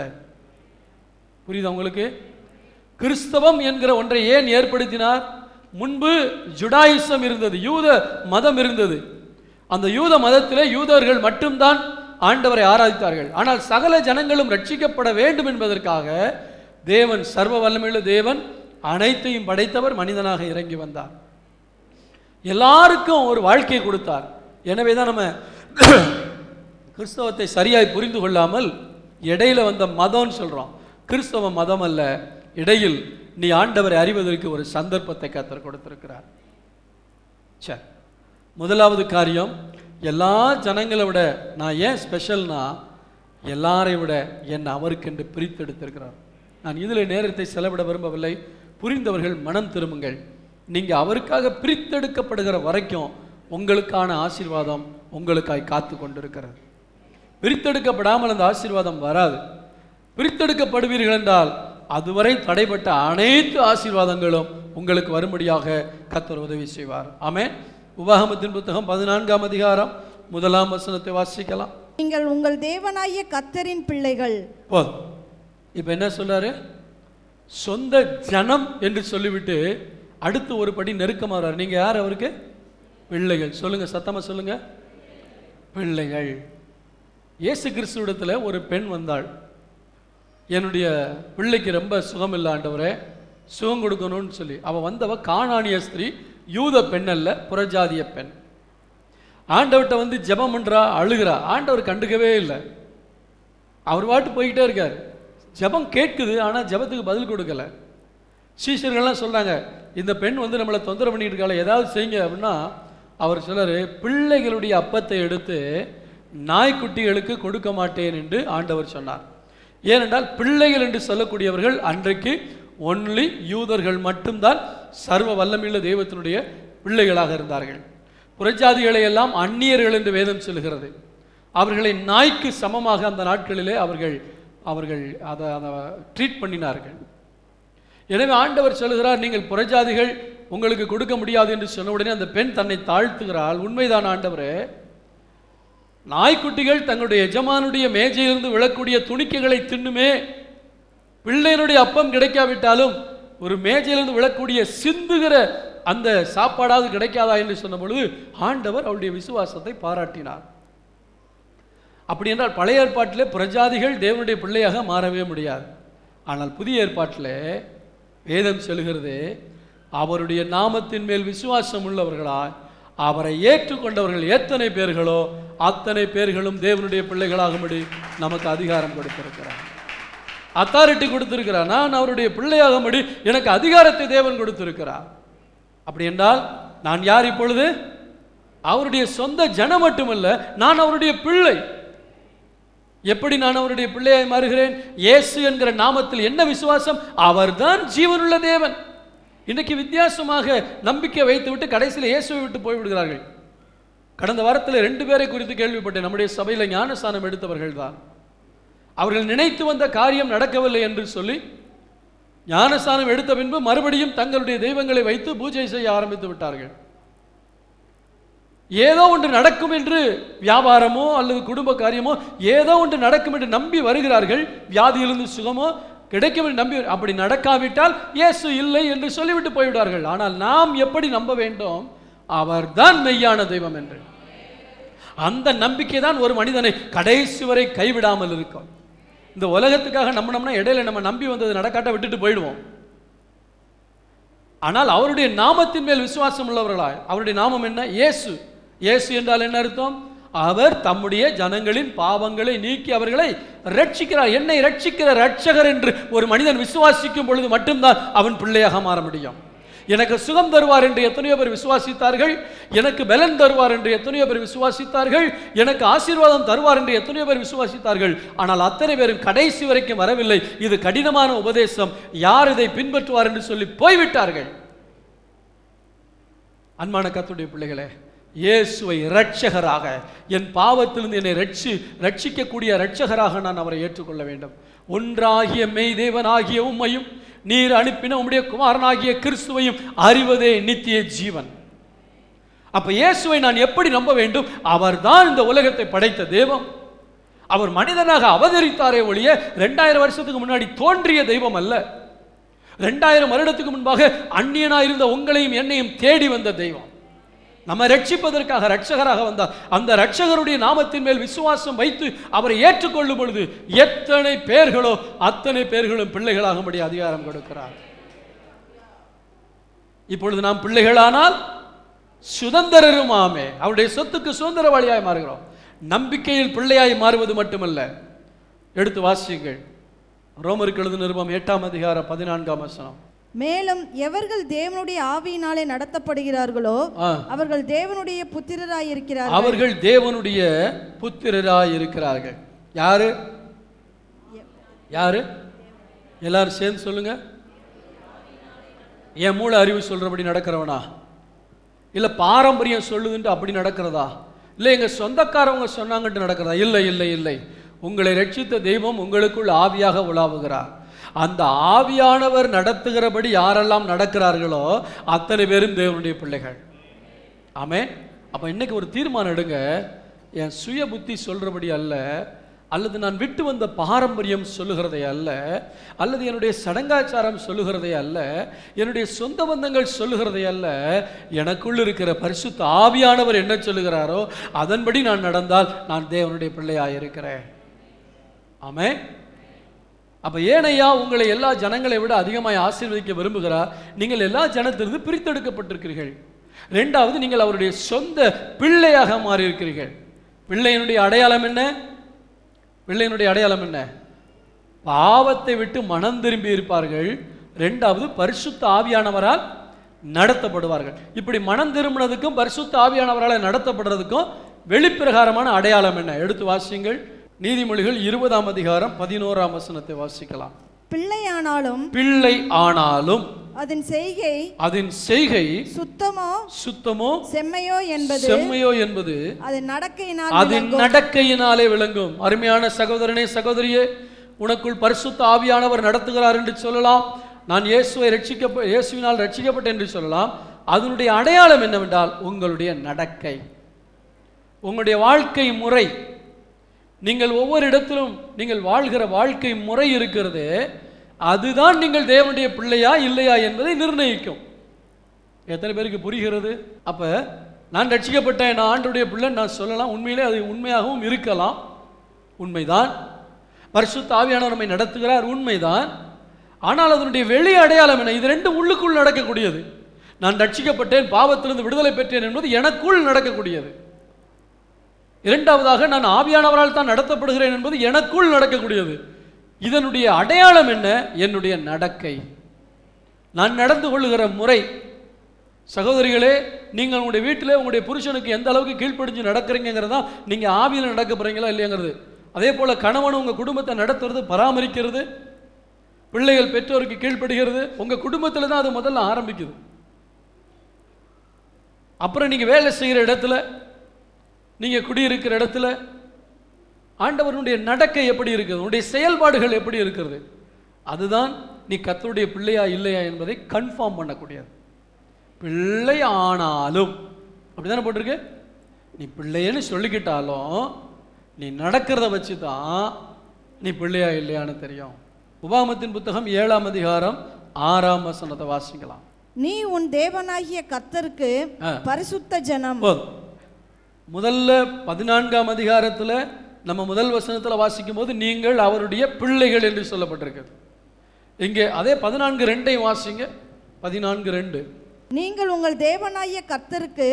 புரியுதா உங்களுக்கு? கிறிஸ்தவம் என்கிற ஒன்றை ஏன் ஏற்படுத்தினார்? முன்பு ஜுடாயிசம் இருந்தது, யூத மதம் இருந்தது. அந்த யூத மதத்திலே யூதர்கள் மட்டும்தான் ஆண்டவரை ஆராதித்தார்கள். ஆனால் சகல ஜனங்களும் ரட்சிக்கப்பட வேண்டும் என்பதற்காக தேவன், சர்வ வல்லமையுள்ள தேவன், அனைத்தையும் படைத்தவர், மனிதனாக இறங்கி வந்தார். எல்லாருக்கும் ஒரு வாழ்க்கையை கொடுத்தார். எனவே தான் நம்ம கிறிஸ்தவத்தை சரியாய் புரிந்து கொள்ளாமல் இடையில வந்த மதம்னு சொல்றோம். கிறிஸ்தவ மதம் அல்ல, இடையில் நீ ஆண்டவரை அறிவதற்கு ஒரு சந்தர்ப்பத்தை கர்த்தர் கொடுத்திருக்கிறார். சரி, முதலாவது காரியம், எல்லா ஜனங்களை விட நான் ஏன் ஸ்பெஷல்னா, எல்லாரை விட என்னை அவருக்கென்று பிரித்தெடுத்திருக்கிறார். நான் இதில் நேரத்தை செலவிட விரும்பவில்லை. புரிந்தவர்கள் மனம் திரும்புங்கள். நீங்கள் அவருக்காக பிரித்தெடுக்கப்படுகிற வரைக்கும் உங்களுக்கான ஆசீர்வாதம் உங்களுக்காய் காத்து கொண்டிருக்கிறது. பிரித்தெடுக்கப்படாமல் அந்த ஆசீர்வாதம் வராது. பிரித்தெடுக்கப்படுவீர்கள் என்றால் அதுவரை தடைப்பட்ட அனைத்து ஆசீர்வாதங்களும் உங்களுக்கு வரும்படியாக கர்த்தர் உதவி செய்வார். ஆமென். உபாகமத்தின் புத்தகம் 14ஆம் அதிகாரம் 1ஆம் வசனத்தை வாசிக்கலாம். நீங்கள் உங்கள் தேவனாகிய கர்த்தரின் பிள்ளைகள். போதும். இப்போ என்ன சொல்றாரு? சொந்த ஜனம் என்று சொல்லிவிட்டு அடுத்து ஒரு படி நெருக்கமாறாரு. நீங்க யார் அவருக்கு? பிள்ளைகள். சொல்லுங்க, சத்தமா சொல்லுங்க, பிள்ளைகள். இயேசு கிறிஸ்துவிடத்துல ஒரு பெண் வந்தாள். என்னுடைய பிள்ளைக்கு ரொம்ப சுகம் இல்லை ஆண்டவரே, சுகம் கொடுக்கணும்னு சொல்லி. அவள் வந்தவ கானானிய ஸ்திரீ, யூத பெண் அல்ல, புறஜாதிய பெண். ஆண்டவர்கிட்ட வந்து ஜெபம் பண்றா, அழுகிறா. ஆண்டவர் கண்டுக்கவே இல்லை. அவர் பாட்டு போய்கிட்டே இருக்கார். ஜெபம் கேட்குது, ஆனால் ஜெபத்துக்கு பதில் கொடுக்கல. சீஷர்கள்லாம் சொல்றாங்க, இந்த பெண் வந்து நம்மளை தொந்தரவு பண்ணிட்டு இருக்காள, ஏதாவது செய்யுங்க அப்படின்னா அவர் சொல்றாரு, பிள்ளைகளுடைய அப்பத்தை எடுத்து நாய்க்குட்டிகளுக்கு கொடுக்க மாட்டேன் என்று ஆண்டவர் சொன்னார். ஏனென்றால் பிள்ளைகள் என்று சொல்லக்கூடியவர்கள் அன்றைக்கு ஒன்லி யூதர்கள் மட்டும்தான் சர்வ வல்லமையுள்ள தெய்வத்தினுடைய பிள்ளைகளாக இருந்தார்கள். புறஜாதிகளை எல்லாம் அந்நியர்கள் என்று வேதம் சொல்லுகிறது. அவர்களை நாய்க்கு சமமாக அந்த நாட்களிலே அவர்கள் அதை ட்ரீட் பண்ணினார்கள். எனவே ஆண்டவர் சொல்லுகிறார், நீங்கள் புறஜாதிகள் உங்களுக்கு கொடுக்க முடியாது என்று சொன்ன உடனே அந்த பெண் தன்னை தாழ்த்துகிறாள். உண்மைதான் ஆண்டவரே, நாய்க்குட்டிகள் தங்களுடைய எஜமானுடைய மேஜையிலிருந்து விழக்கூடிய துணிக்கைகளை தின்னுமே, பிள்ளைகளுடைய அப்பம் கிடைக்காவிட்டாலும் ஒரு மேஜையிலிருந்து விழக்கூடிய சிந்துகிற அந்த சாப்பாடாவது கிடைக்காதா என்று சொன்ன பொழுது ஆண்டவர் அவருடைய விசுவாசத்தை பாராட்டினார். அப்படி என்றால் பழைய ஏற்பாட்டிலே பிரஜாதிகள் தேவனுடைய பிள்ளையாக மாறவே முடியாது. ஆனால் புதிய ஏற்பாட்டிலே வேதம் சொல்கிறது, அவருடைய நாமத்தின் மேல் விசுவாசம் உள்ளவர்களாய் அவரை ஏற்றுக்கொண்டவர்கள் எத்தனை பேர்களோ அத்தனை பேர்களும் தேவனுடைய பிள்ளைகளாகும்படி நமக்கு அதிகாரம் கொடுத்திருக்கிறார், அத்தாரிட்டி கொடுத்திருக்கிறார். நான் அவருடைய பிள்ளையாகும்படி எனக்கு அதிகாரத்தை தேவன் கொடுத்திருக்கிறார். அப்படி என்றால் நான் யார் இப்பொழுது? அவருடைய சொந்த ஜனம் மட்டுமல்ல, நான் அவருடைய பிள்ளை. எப்படி நான் அவருடைய பிள்ளையாய் மாறுகிறேன்? இயேசு என்கிற நாமத்தில் என்ன விசுவாசம்? அவர்தான் ஜீவனுள்ள தேவன். இன்னைக்கு வித்தியாசமாக நம்பிக்கை வைத்து விட்டு கடைசியில் இயேசுவை விட்டு போய்விடுகிறார்கள். கடந்த வாரத்தில் 2 பேரை குறித்து கேள்விப்பட்டேன். நம்முடைய சபையில் ஞானஸ்நானம் எடுத்தவர்கள் தான். அவர்கள் நினைத்து வந்த காரியம் நடக்கவில்லை என்று சொல்லி ஞானஸ்நானம் எடுத்த பின்பு மறுபடியும் தங்களுடைய தெய்வங்களை வைத்து பூஜை செய்ய ஆரம்பித்து விட்டார்கள். ஏதோ ஒன்று நடக்கும் என்று, வியாபாரமோ அல்லது குடும்ப காரியமோ ஏதோ ஒன்று நடக்கும் என்று நம்பி வருகிறார்கள். வியாதியிலிருந்து சுகமோ கிடைக்கும் என்று நம்பி, அப்படி நடக்காவிட்டால் இயேசு இல்லை என்று சொல்லிவிட்டு போய்விட்டார்கள். ஆனால் நாம் எப்படி நம்ப வேண்டும்? அவர்தான் மெய்யான தெய்வம் என்று. அந்த நம்பிக்கை தான் ஒரு மனிதனை கடைசி வரை கைவிடாமல் இருக்கும். இந்த உலகத்துக்காக நம்பினோம்னா இடையில நம்ம நம்பி வந்தது நடக்காட்ட விட்டுட்டு போயிடுவோம். ஆனால் அவருடைய நாமத்தின் மேல் விசுவாசம் உள்ளவர்களாய், அவருடைய நாமம் என்ன? இயேசு. இயேசு என்றால் என்ன அர்த்தம்? அவர் தம்முடைய ஜனங்களின் பாவங்களை நீக்கி அவர்களை ரட்சிக்கிறார். என்னை ரட்சிக்கிற ரட்சகர் என்று ஒரு மனிதன் விசுவாசிக்கும் பொழுது மட்டும்தான் அவன் பிள்ளையாக மாற முடியும். எனக்கு சுகம் தருவார் என்று எத்தனையோ பேர் விசுவாசித்தார்கள், எனக்கு பலன் தருவார் என்று எத்தனையோ பேர் விசுவாசித்தார்கள், எனக்கு ஆசீர்வாதம் தருவார் என்று எத்தனையோ பேர் விசுவாசித்தார்கள். ஆனால் அத்தனை பேரும் கடைசி வரைக்கும் வரவில்லை. இது கடினமான உபதேசம், யார் இதை பின்பற்றுவார் என்று சொல்லி போய்விட்டார்கள். அன்பான கர்த்தருடைய பிள்ளைகளே, இயேசுவை இரட்சகராக, என் பாவத்திலிருந்து என்னை ரட்சிக்கக்கூடிய இரட்சகராக நான் அவரை ஏற்றுக்கொள்ள வேண்டும். ஒன்றாகிய மெய் தேவனாகிய உம்மையும் நீர் அனுப்பின உம்முடைய குமாரனாகிய கிறிஸ்துவையும் அறிவதே நித்திய ஜீவன். அப்ப இயேசுவை நான் எப்படி நம்ப வேண்டும்? அவர்தான் இந்த உலகத்தை படைத்த தெய்வம். அவர் மனிதனாக அவதரித்தாரே ஒழிய 2000 வருஷத்துக்கு முன்னாடி தோன்றிய தெய்வம் அல்ல. 2000 வருடத்துக்கு முன்பாக அந்நியனாயிருந்த உங்களையும் என்னையும் தேடி வந்த தெய்வம். நம்ம ரட்சிப்பதற்காக ரட்சகராக வந்தார். அந்த ரட்சகருடைய நாமத்தின் மேல் விசுவாசம் வைத்து அவரை ஏற்றுக்கொள்ளும் பொழுது எத்தனை பேர்களோ அத்தனை பேர்களும் பிள்ளைகளாகும்படி அதிகாரம் கொடுக்கிறார். இப்பொழுது நாம் பிள்ளைகளானால் சுதந்திரருமாமே, அவருடைய சொத்துக்கு சுதந்திரவாளியாய் மாறுகிறோம். நம்பிக்கையில் பிள்ளையாய் மாறுவது மட்டுமல்ல, எடுத்து வாசியுங்கள். ரோமருக்கு எழுதின நிருபம் 8ஆம் அதிகாரம் 14ஆம் வசனம். மேலும் எவர்கள் தேவனுடைய ஆவியினாலே நடத்தப்படுகிறார்களோ அவர்கள் தேவனுடைய புத்திரராய் இருக்கிறார்கள். அவர்கள் தேவனுடைய புத்திரராய் இருக்கிறார்கள். யாரு யாரு? எல்லாரும் சேர்ந்து சொல்லுங்க. என் மூளை அறிவு சொல்றபடி நடக்கிறவனா, இல்ல பாரம்பரியம் சொல்லுதுன்ட்டு அப்படி நடக்கிறதா, இல்லை எங்க சொந்தக்காரவங்க சொன்னாங்கட்டு நடக்கிறதா? இல்லை இல்லை இல்லை. உங்களை ரட்சித்த தெய்வம் உங்களுக்குள் ஆவியாக உலாவுகிறார். அந்த ஆவியானவர் நடத்துகிறபடி யாரெல்லாம் நடக்கிறார்களோ அத்தனை பேரும் தேவனுடைய பிள்ளைகள். ஆமென். அப்ப இன்னைக்கு ஒரு தீர்மானம் எடுங்க. என் சுய புத்தி சொல்றபடி அல்ல, அல்லது நான் விட்டு வந்த பாரம்பரியம் சொல்லுகிறதே அல்ல, அல்லது என்னுடைய சடங்காச்சாரம் சொல்லுகிறதே அல்ல, என்னுடைய சொந்த பந்தங்கள் சொல்லுகிறதே அல்ல, எனக்குள் இருக்கிற பரிசுத்த ஆவியானவர் என்ன சொல்லுகிறாரோ அதன்படி நான் நடந்தால் நான் தேவனுடைய பிள்ளையாயிருக்கிறேன். ஆமென். அப்ப ஏனையா உங்களை எல்லா ஜனங்களை விட அதிகமாய் ஆசீர்வதிக்க விரும்புகிறார்? நீங்கள் எல்லா ஜனத்திலிருந்து பிரித்தெடுக்கப்பட்டிருக்கிறீர்கள். இரண்டாவது, நீங்கள் அவருடைய சொந்த பிள்ளையாக மாறி இருக்கிறீர்கள். பிள்ளையினுடைய அடையாளம் என்ன? பிள்ளையினுடைய அடையாளம் என்ன? பாவத்தை விட்டு மனம் திரும்பி இருப்பார்கள். இரண்டாவது, பரிசுத்த ஆவியானவரால் நடத்தப்படுவார்கள். இப்படி மனம் திரும்பினதுக்கும் பரிசுத்த ஆவியானவரால் நடத்தப்படுறதுக்கும் வெளிப்பிரகாரமான அடையாளம் என்ன? எடுத்து வாசியுங்கள். நீதிமொழிகள் 20ஆம் அதிகாரம் 11ஆம் வசனத்தை வாசிக்கலாம். பிள்ளை ஆனாலும் அதன் செய்கை சுத்தமோ செம்மையோ என்பது அதன் நடக்கையினாலே விளங்கும். அருமையான சகோதரனே, சகோதரியே, உனக்குள் பரிசுத்த ஆவியானவர் நடத்துகிறார் என்று சொல்லலாம். நான் இயேசுவினால் ரட்சிக்கப்பட்டேன் என்று சொல்லலாம். அதனுடைய அடையாளம் என்னவென்றால் உங்களுடைய நடக்கை, உங்களுடைய வாழ்க்கை முறை. நீங்கள் ஒவ்வொரு இடத்திலும் நீங்கள் வாழ்கிற வாழ்க்கை முறை இருக்கிறது, அதுதான் நீங்கள் தேவனுடைய பிள்ளையா இல்லையா என்பதை நிர்ணயிக்கும். எத்தனை பேருக்கு புரிகிறது? அப்ப நான் ரட்சிக்கப்பட்டேன், நான் ஆண்டவருடைய பிள்ளை நான் சொல்லலாம். உண்மையிலே அது உண்மையாகவும் இருக்கலாம், உண்மைதான். பரிசுத்த ஆவியானவர் நம்மை நடத்துகிறார், உண்மைதான். ஆனால் அதனுடைய வெளி அடையாளம் என்ன? இது ரெண்டும் உள்ளுக்குள் நடக்கக்கூடியது. நான் ரட்சிக்கப்பட்டேன், பாவத்திலிருந்து விடுதலை பெற்றேன் என்பது எனக்குள் நடக்கக்கூடியது. இரண்டாவதாக, நான் ஆவியானவரால் தான் நடத்தப்படுகிறேன் என்பது எனக்குள் நடக்கக்கூடியது. இதனுடைய அடையாளம் என்ன? என்னுடைய நடக்கை, நான் நடந்து கொள்ளுகிற முறை. சகோதரிகளே, நீங்கள் உங்களுடைய வீட்டிலே உங்களுடைய புருஷனுக்கு எந்த அளவுக்கு கீழ்ப்படிஞ்சு நடக்கிறீங்கிறதா நீங்கள் ஆவியில் நடக்க போறீங்களா இல்லையாங்கிறது. அதே போல கணவன் உங்கள் குடும்பத்தை நடத்துறது, பராமரிக்கிறது, பிள்ளைகள் பெற்றோருக்கு கீழ்ப்படுகிறது, உங்கள் குடும்பத்தில் தான் அது முதல்ல ஆரம்பிக்குது. அப்புறம் நீங்கள் வேலை செய்கிற இடத்துல, நீங்கள் குடியிருக்கிற இடத்துல ஆண்டவருடைய நடக்கை எப்படி இருக்குது, உன்னுடைய செயல்பாடுகள் எப்படி இருக்கிறது, அதுதான் நீ கர்த்தருடைய பிள்ளையா இல்லையா என்பதை கன்ஃபார்ம் பண்ணக்கூடியது. பிள்ளை ஆனாலும் அப்படிதானே போட்டிருக்கு. நீ பிள்ளைன்னு சொல்லிக்கிட்டாலும் நீ நடக்கிறத வச்சு தான் நீ பிள்ளையா இல்லையான்னு தெரியும். உபாகமத்தின் புத்தகம் 7ஆம் அதிகாரம் 6ஆம் வசனத்தை வாசிக்கலாம். நீ உன் தேவனாகிய கர்த்தருக்கு பரிசுத்த ஜனம். முதல்ல 14ஆம் அதிகாரத்தில் நம்ம முதல் வசனத்தில் வாசிக்கும் போது நீங்கள் அவருடைய பிள்ளைகள் என்று சொல்லப்பட்டிருக்கிறது. இங்கே அதே 14:2 வாசிங்க. 14:2 நீங்கள் உங்கள் தேவனாகிய கர்த்தருக்கு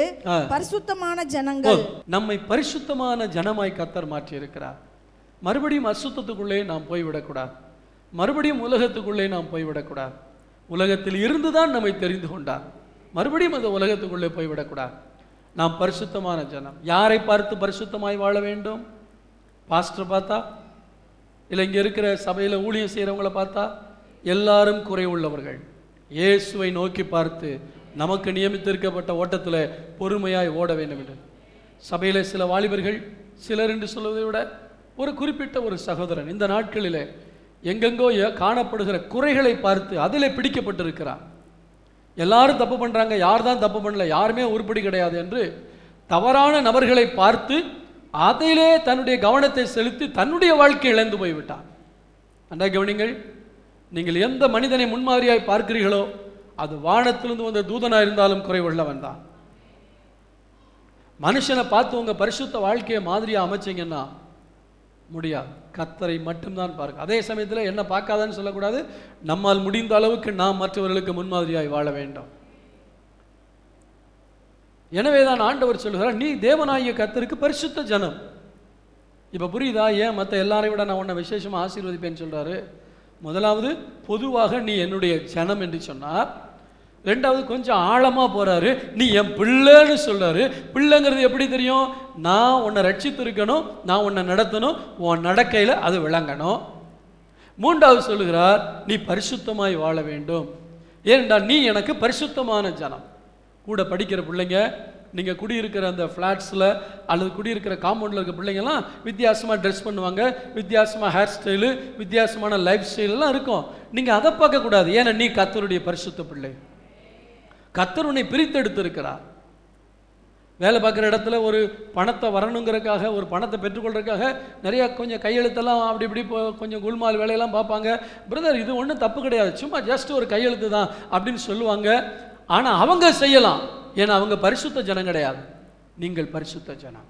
பரிசுத்தமான ஜனங்கள். நம்மை பரிசுத்தமான ஜனமாய் கர்த்தர் மாற்றி இருக்கிறார். மறுபடியும் அசுத்தத்துக்குள்ளே நாம் போய்விடக்கூடாது, மறுபடியும் உலகத்துக்குள்ளே நாம் போய்விடக்கூடாது. உலகத்தில் இருந்துதான் நம்மை தெரிந்து கொண்டார், மறுபடியும் அந்த உலகத்துக்குள்ளே போய்விடக்கூடாது. நாம் பரிசுத்தமான ஜனம். யாரை பார்த்து பரிசுத்தமாய் வாழ வேண்டும்? பாஸ்டர் பார்த்தா, இல்லை இங்கே இருக்கிற சபையில் ஊழியம் செய்கிறவங்கள பார்த்தா? எல்லாரும் குறை உள்ளவர்கள். இயேசுவை நோக்கி பார்த்து நமக்கு நியமித்திருக்கப்பட்ட ஓட்டத்தில் பொறுமையாய் ஓட வேண்டும் என்று. சபையில் சில வாலிபர்கள், சிலர் என்று சொல்வதை விட ஒரு குறிப்பிட்ட ஒரு சகோதரன் இந்த நாட்களில் எங்கெங்கோ காணப்படுகிற குறைகளை பார்த்து அதில் பிடிக்கப்பட்டிருக்கிறார். எல்லாரும் தப்பு பண்ணுறாங்க, யார் தான் தப்பு பண்ணல, யாருமே உருப்படி கிடையாது என்று தவறான நபர்களை பார்த்து அதிலே தன்னுடைய கவனத்தை செலுத்தி தன்னுடைய வாழ்க்கை இழந்து போய்விட்டார். அன்றா கவனிங்கள், நீங்கள் எந்த மனிதனை முன்மாதிரியாய் பார்க்கிறீர்களோ அது வானத்திலிருந்து வந்த தூதனாக இருந்தாலும் குறைவுள்ளவன் தான். மனுஷனை பார்த்து உங்கள் பரிசுத்த வாழ்க்கையை மாதிரியாக அமைச்சிங்கன்னா முடியாது. கர்த்தரை மட்டும்தான் பார்க்க. அதே சமயத்தில் என்ன பார்க்காதான்னு சொல்லக்கூடாது. நம்மால் முடிந்த அளவுக்கு நாம் மற்றவர்களுக்கு முன்மாதிரியாய் வாழ வேண்டும். எனவே தான் ஆண்டவர் சொல்லுகிறார், நீ தேவனாகிய கர்த்தருக்கு பரிசுத்த ஜனம். இப்போ புரியுதா ஏன் மற்ற எல்லாரையும் விட நான் உன்னை விசேஷமாக ஆசீர்வதிப்பேன்னு சொல்கிறாரு? முதலாவது பொதுவாக நீ என்னுடைய ஜனம் என்று சொன்னார். ரெண்டாவது கொஞ்சம் ஆழமாக போகிறாரு, நீ என் பிள்ளைன்னு சொல்கிறாரு. பிள்ளைங்கிறது எப்படி தெரியும்? நான் உன்னை ரட்சித்து இருக்கணும், நான் உன்னை நடத்தணும், உன் நடக்கையில் அது விளங்கணும். மூன்றாவது சொல்லுகிறார், நீ பரிசுத்தமாய் வாழ வேண்டும். ஏனென்றால் நீ எனக்கு பரிசுத்தமான ஜனம். கூட படிக்கிற பிள்ளைங்க, நீங்கள் குடியிருக்கிற அந்த ஃப்ளாட்ஸில் அல்லது குடியிருக்கிற காம்பவுண்டில் இருக்கிற பிள்ளைங்கள்லாம் வித்தியாசமாக ட்ரெஸ் பண்ணுவாங்க, வித்தியாசமாக ஹேர் ஸ்டைலு, வித்தியாசமான லைஃப் ஸ்டைலெலாம் இருக்கும். நீங்கள் அதை பார்க்கக்கூடாது. ஏன்னா நீ கர்த்தருடைய பரிசுத்த பிள்ளை. கர்த்தர் உன்னை பிரித்தெடுத்து இருக்கிறார். வேலை பார்க்குற இடத்துல ஒரு பணத்தை வரணுங்கிறதுக்காக, ஒரு பணத்தை பெற்றுக்கொள்றதுக்காக நிறையா கொஞ்சம் கையெழுத்தெல்லாம் அப்படி இப்படி கொஞ்சம் குல்மால் வேலையெல்லாம் பார்ப்பாங்க. பிரதர், இது ஒன்றும் தப்பு கிடையாது, சும்மா ஜஸ்ட் ஒரு கையெழுத்து தான் அப்படின்னு சொல்லுவாங்க. ஆனால் அவங்க செய்யலாம், ஏன்னா அவங்க பரிசுத்த ஜனம் கிடையாது. நீங்கள் பரிசுத்த ஜனம்.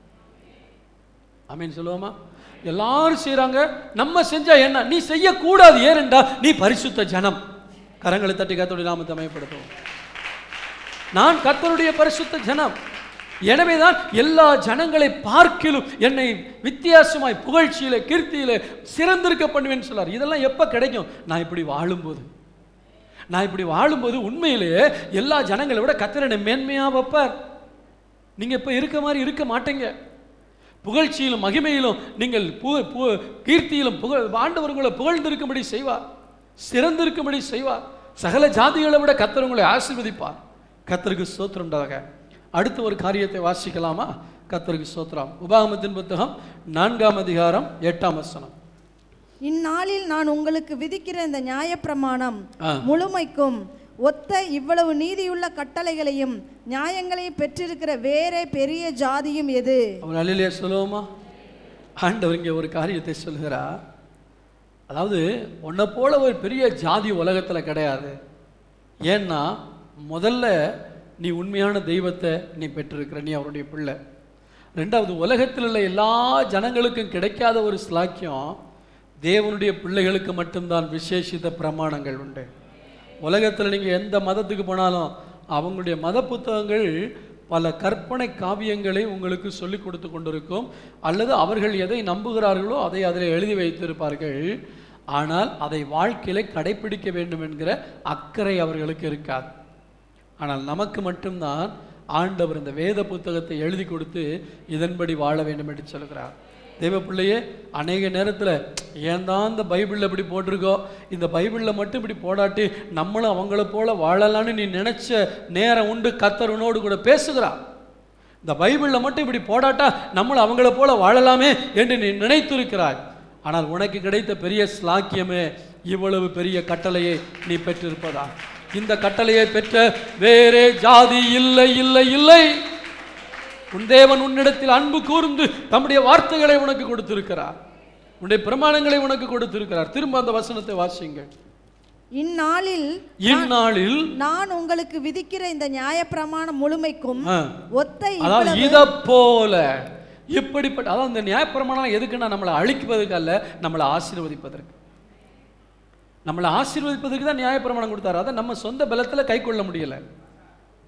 ஆமீன் சொல்லுவோமா? எல்லாரும் செய்கிறாங்க, நம்ம செஞ்சா என்ன? நீ செய்யக்கூடாது. ஏனென்றால் நீ பரிசுத்த ஜனம். கரங்களை தட்டி கர்த்தருடைய நாமத்தை மகிமைப்படுத்துவோம். நான் கர்த்தருடைய பரிசுத்த ஜனம். எனவேதான் எல்லா ஜனங்களை பார்க்கிலும் என்னை வித்தியாசமாய் புகழ்ச்சியில கீர்த்தியில சிறந்திருக்க பண்ணுவேன்னு சொல்லார். இதெல்லாம் எப்போ கிடைக்கும்? நான் இப்படி வாழும்போது உண்மையிலேயே எல்லா ஜனங்களை விட கர்த்தர் என்னை மேன்மையாக வைப்பார். நீங்கள் இப்போ இருக்க மாதிரி இருக்க மாட்டீங்க. புகழ்ச்சியிலும் மகிமையிலும் நீங்கள் கீர்த்தியிலும் ஆண்டவர்களை புகழ்ந்திருக்கும்படி செய்வார், சிறந்திருக்கும்படி செய்வார். சகல ஜாதிகளை விட கர்த்தர் உங்களை ஆசீர்வதிப்பார். கர்த்தருக்கு ஸ்தோத்திரம் உண்டாக. அடுத்த ஒரு காரியத்தை வாசிக்கலாமா? கர்த்தருக்கு ஸ்தோத்திரம். உபாகமத்தின் புத்தகம் 4ஆம் அதிகாரம் 8ஆம் வசனம். இந்நாளில் நான் உங்களுக்கு விதிக்கிற இந்த நியாயப்பிரமாணம் முழுமைக்கும் ஒத்த இவ்வளவு நீதியுள்ள கட்டளைகளையும் நியாயங்களையும் பெற்றிருக்கிற வேறே பெரிய ஜாதியும் எது? அவர் அல்லேலூயா சொல்லுவோமா? ஆண்டவர் இங்கே ஒரு காரியத்தை சொல்கிறார். அதாவது உன்னை போல ஒரு பெரிய ஜாதி உலகத்தில் கிடையாது. ஏன்னா முதல்ல நீ உண்மையான தெய்வத்தை நீ பெற்றிருக்கிற, நீ அவருடைய பிள்ளை. ரெண்டாவது, உலகத்தில் உள்ள எல்லா ஜனங்களுக்கும் கிடைக்காத ஒரு ஸ்லாக்கியம் தேவனுடைய பிள்ளைகளுக்கு மட்டும்தான் விசேஷித்த பிரமாணங்கள் உண்டு. உலகத்தில் நீங்கள் எந்த மதத்துக்கு போனாலும் அவங்களுடைய மத புத்தகங்கள் பல கற்பனை காவியங்களை உங்களுக்கு சொல்லிக் கொடுத்து கொண்டிருக்கும், அல்லது அவர்கள் எதை நம்புகிறார்களோ அதை அதில் எழுதி வைத்திருப்பார்கள். ஆனால் அதை வாழ்க்கையில் கடைப்பிடிக்க வேண்டும் என்கிற அக்கறை அவர்களுக்கு இருக்காது. ஆனால் நமக்கு மட்டும்தான் ஆண்டவர் இந்த வேத புத்தகத்தை எழுதி கொடுத்து இதன்படி வாழ வேண்டும் என்று சொல்கிறார். தெய்வ பிள்ளையே, அநேக நேரத்தில் ஏன் தான் இந்த பைபிளில் இப்படி போட்டிருக்கோ, இந்த பைபிளில் மட்டும் இப்படி போடாட்டி நம்மளும் அவங்கள போல வாழலான்னு நீ நினச்ச நேரம் உண்டு. கர்த்தர் உன்னோடு கூட பேசுகிறார். இந்த பைபிளில் மட்டும் இப்படி போடாட்டா நம்மளும் அவங்கள போல வாழலாமே என்று நீ நினைத்திருக்கிறாய். ஆனால் உனக்கு கிடைத்த பெரிய ஸ்லாக்கியமே இவ்வளவு பெரிய கட்டளையை நீ பெற்றிருப்பதா. இந்த கட்டளையை பெற்ற வேறே ஜாதி இல்லை இல்லை இல்லை. உன் தேவன் உன்னிடத்தில் அன்பு கூர்ந்து தம்முடைய வார்த்தைகளை உனக்கு கொடுத்திருக்கிறார், உன்னுடைய பிரமாணங்களை உனக்கு கொடுத்திருக்கிறார். திரும்ப அந்த வசனத்தை வாசியுங்கள். இந்நாளில் நான் உங்களுக்கு விதிக்கிற இந்த நியாயப்பிரமாணம் முழுமைக்கும் ஒத்த, அதாவது இதை போல இப்படிப்பட்ட, அதாவது இந்த நியாயப்பிரமாணம் எதுக்குன்னா நம்மளை அழிப்பதற்கு அல்ல, நம்மளை ஆசீர்வதிப்பதற்கு. நம்மளை ஆசீர்வதிப்பதற்கு தான் நியாயப்பிரமாணம் கொடுத்தாரு. அதை நம்ம சொந்த பலத்தில் கை கொள்ள முடியலை.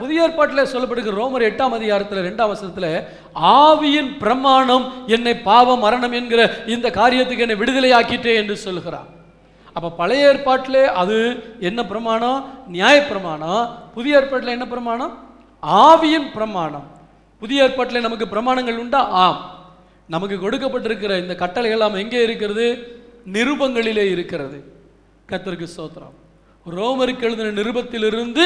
புதிய ஏற்பாட்டில் சொல்லப்படுகிற ரோமர் 8ஆம் அதிகாரத்தில் 2ஆம் வசனத்தில் ஆவியின் பிரமாணம் என்னை பாவம் மரணம் என்கிற இந்த காரியத்துக்கு என்னை விடுதலை ஆக்கிட்டே என்று சொல்கிறார். அப்போ பழைய ஏற்பாட்டிலே அது என்ன பிரமாணம்? நியாயப்பிரமாணம். புதிய ஏற்பாட்டில் என்ன பிரமாணம்? ஆவியின் பிரமாணம். புதிய ஏற்பாட்டில் நமக்கு பிரமாணங்கள் உண்டா? ஆம். நமக்கு கொடுக்கப்பட்டிருக்கிற இந்த கட்டளை எல்லாம் எங்கே இருக்கிறது? நிருபங்களிலே இருக்கிறது. கர்த்தருக்கு ஸ்தோத்திரம். ரோமருக்கு எழுதின நிருபத்திலிருந்து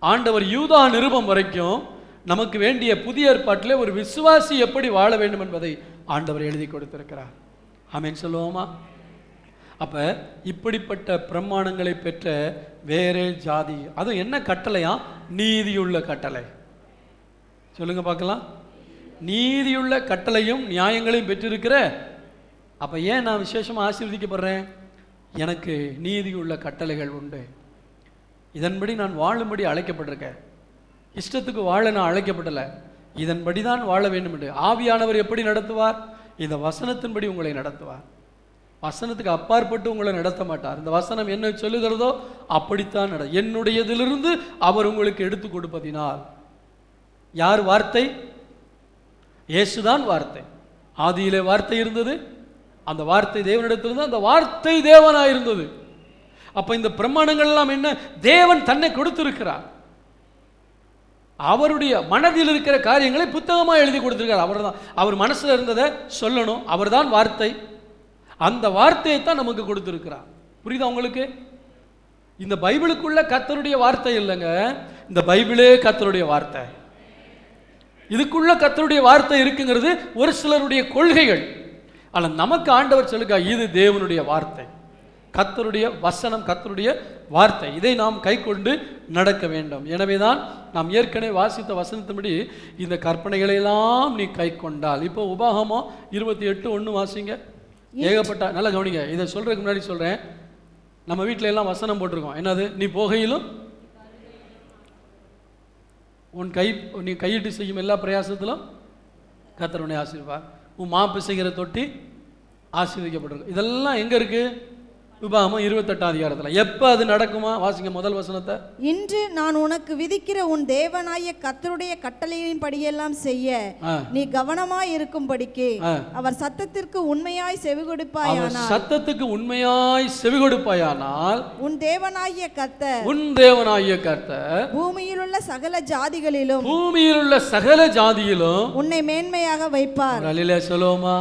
ஆண்டவர் யூதா நிருபம் வரைக்கும் நமக்கு வேண்டிய புதிய ஏற்பாட்டிலே ஒரு விசுவாசி எப்படி வாழ வேண்டும் என்பதை ஆண்டவர் எழுதி கொடுத்திருக்கிறார். ஆமென் சொல்லுவோமா? அப்ப இப்படிப்பட்ட பிரமாணங்களை பெற்ற வேறே ஜாதி, அது என்ன கட்டளையா? நீதியுள்ள கட்டளை. சொல்லுங்க பார்க்கலாம். நீதியுள்ள கட்டளையும் நியாயங்களையும் பெற்றிருக்கிற. அப்ப ஏன் நான் விசேஷமா ஆசீர்வதிக்கப்படுறேன்? எனக்கு நீதியுள்ள கட்டளைகள் உண்டு. இதன்படி நான் வாழும்படி அழைக்கப்பட்டிருக்கேன். இஷ்டத்துக்கு வாழ நான் அழைக்கப்படலை, இதன்படி தான் வாழ வேண்டும் என்று. ஆவியானவர் எப்படி நடத்துவார்? இந்த வசனத்தின்படி உங்களை நடத்துவார். வசனத்துக்கு அப்பாற்பட்டு உங்களை நடத்த மாட்டார். இந்த வசனம் என்ன சொல்லுகிறதோ அப்படித்தான் என்னுடையதிலிருந்து அவர் உங்களுக்கு எடுத்து கொடுப்பதினால். யார் வார்த்தை? இயேசுதான் வார்த்தை. ஆதியிலே வார்த்தை இருந்தது, அந்த வார்த்தை தேவனிடத்திலிருந்து, அந்த வார்த்தை தேவனாய் இருந்தது. அப்ப இந்த பிரமாணங்கள் எல்லாம் என்ன? தேவன் தன்னை கொடுத்திருக்கிறார். அவருடைய மனதில் இருக்கிற காரியங்களை புத்தகமாக எழுதி கொடுத்திருக்கார். அவர்தான், அவர் மனசுல இருந்ததை சொல்லணும். அவர்தான் வார்த்தை. அந்த வார்த்தையை தான் நமக்கு கொடுத்திருக்கிறார். புரியுதா உங்களுக்கு? இந்த பைபிளுக்குள்ள கர்த்தருடைய வார்த்தை இல்லைங்க, இந்த பைபிளே கர்த்தருடைய வார்த்தை. இதுக்குள்ள கர்த்தருடைய வார்த்தை இருக்குங்கிறது ஒரு சிலருடைய கொள்கைகள். ஆனால் நமக்கு ஆண்டவர் சொல்லுங்க, இது தேவனுடைய வார்த்தை, கர்த்தருடைய வசனம், கர்த்தருடைய வார்த்தை. இதை நாம் கை கொண்டு நடக்க வேண்டும். எனவேதான் நாம் ஏற்கனவே வாசித்த வசனத்தின்படி இந்த கற்பனைகளை எல்லாம் நீ கை கொண்டால். இப்போ உபாகமம் 28:1 வாசிங்க. ஏகப்பட்ட, நல்லா கவனிங்க, இதை சொல்றதுக்கு முன்னாடி சொல்றேன். நம்ம வீட்டில எல்லாம் வசனம் போட்டிருக்கோம். என்னது? நீ போகையிலும் நீ கையிட்டு செய்யும் எல்லா பிரயாசத்திலும் கர்த்தர் உன்னை ஆசீர்வார். உன் மாப்பு செய்கிற தொட்டி ஆசீர்வதிக்கப்பட்டிருக்கும். இதெல்லாம் எங்க இருக்கு? உபாகமம் 28 அதிகாரத்தில். எப்ப அது நடக்குமா? வாசிங்க முதல் வசனத்தை. இன்று நான் உனக்கு விதிக்கிற உன் தேவனாய கர்த்தருடைய கட்டளையின் படியெல்லாம் செய்ய நீ கவனமாய் இருக்கும்படிக்கு அவர் சத்தத்திற்கு உண்மையாய் செவிகொடுப்பாயானால், சத்தத்துக்கு உண்மையாய் செவிகொடுப்பாயானால் உன் தேவனாகிய கர்த்தர், உன் தேவனாகிய கர்த்தர் பூமியில் உள்ள சகல ஜாதிகளிலும், பூமியில் உள்ள சகல ஜாதியிலும் உன்னை மேன்மையாக வைப்பார். அல்லேலூயா சொல்லுவோமா?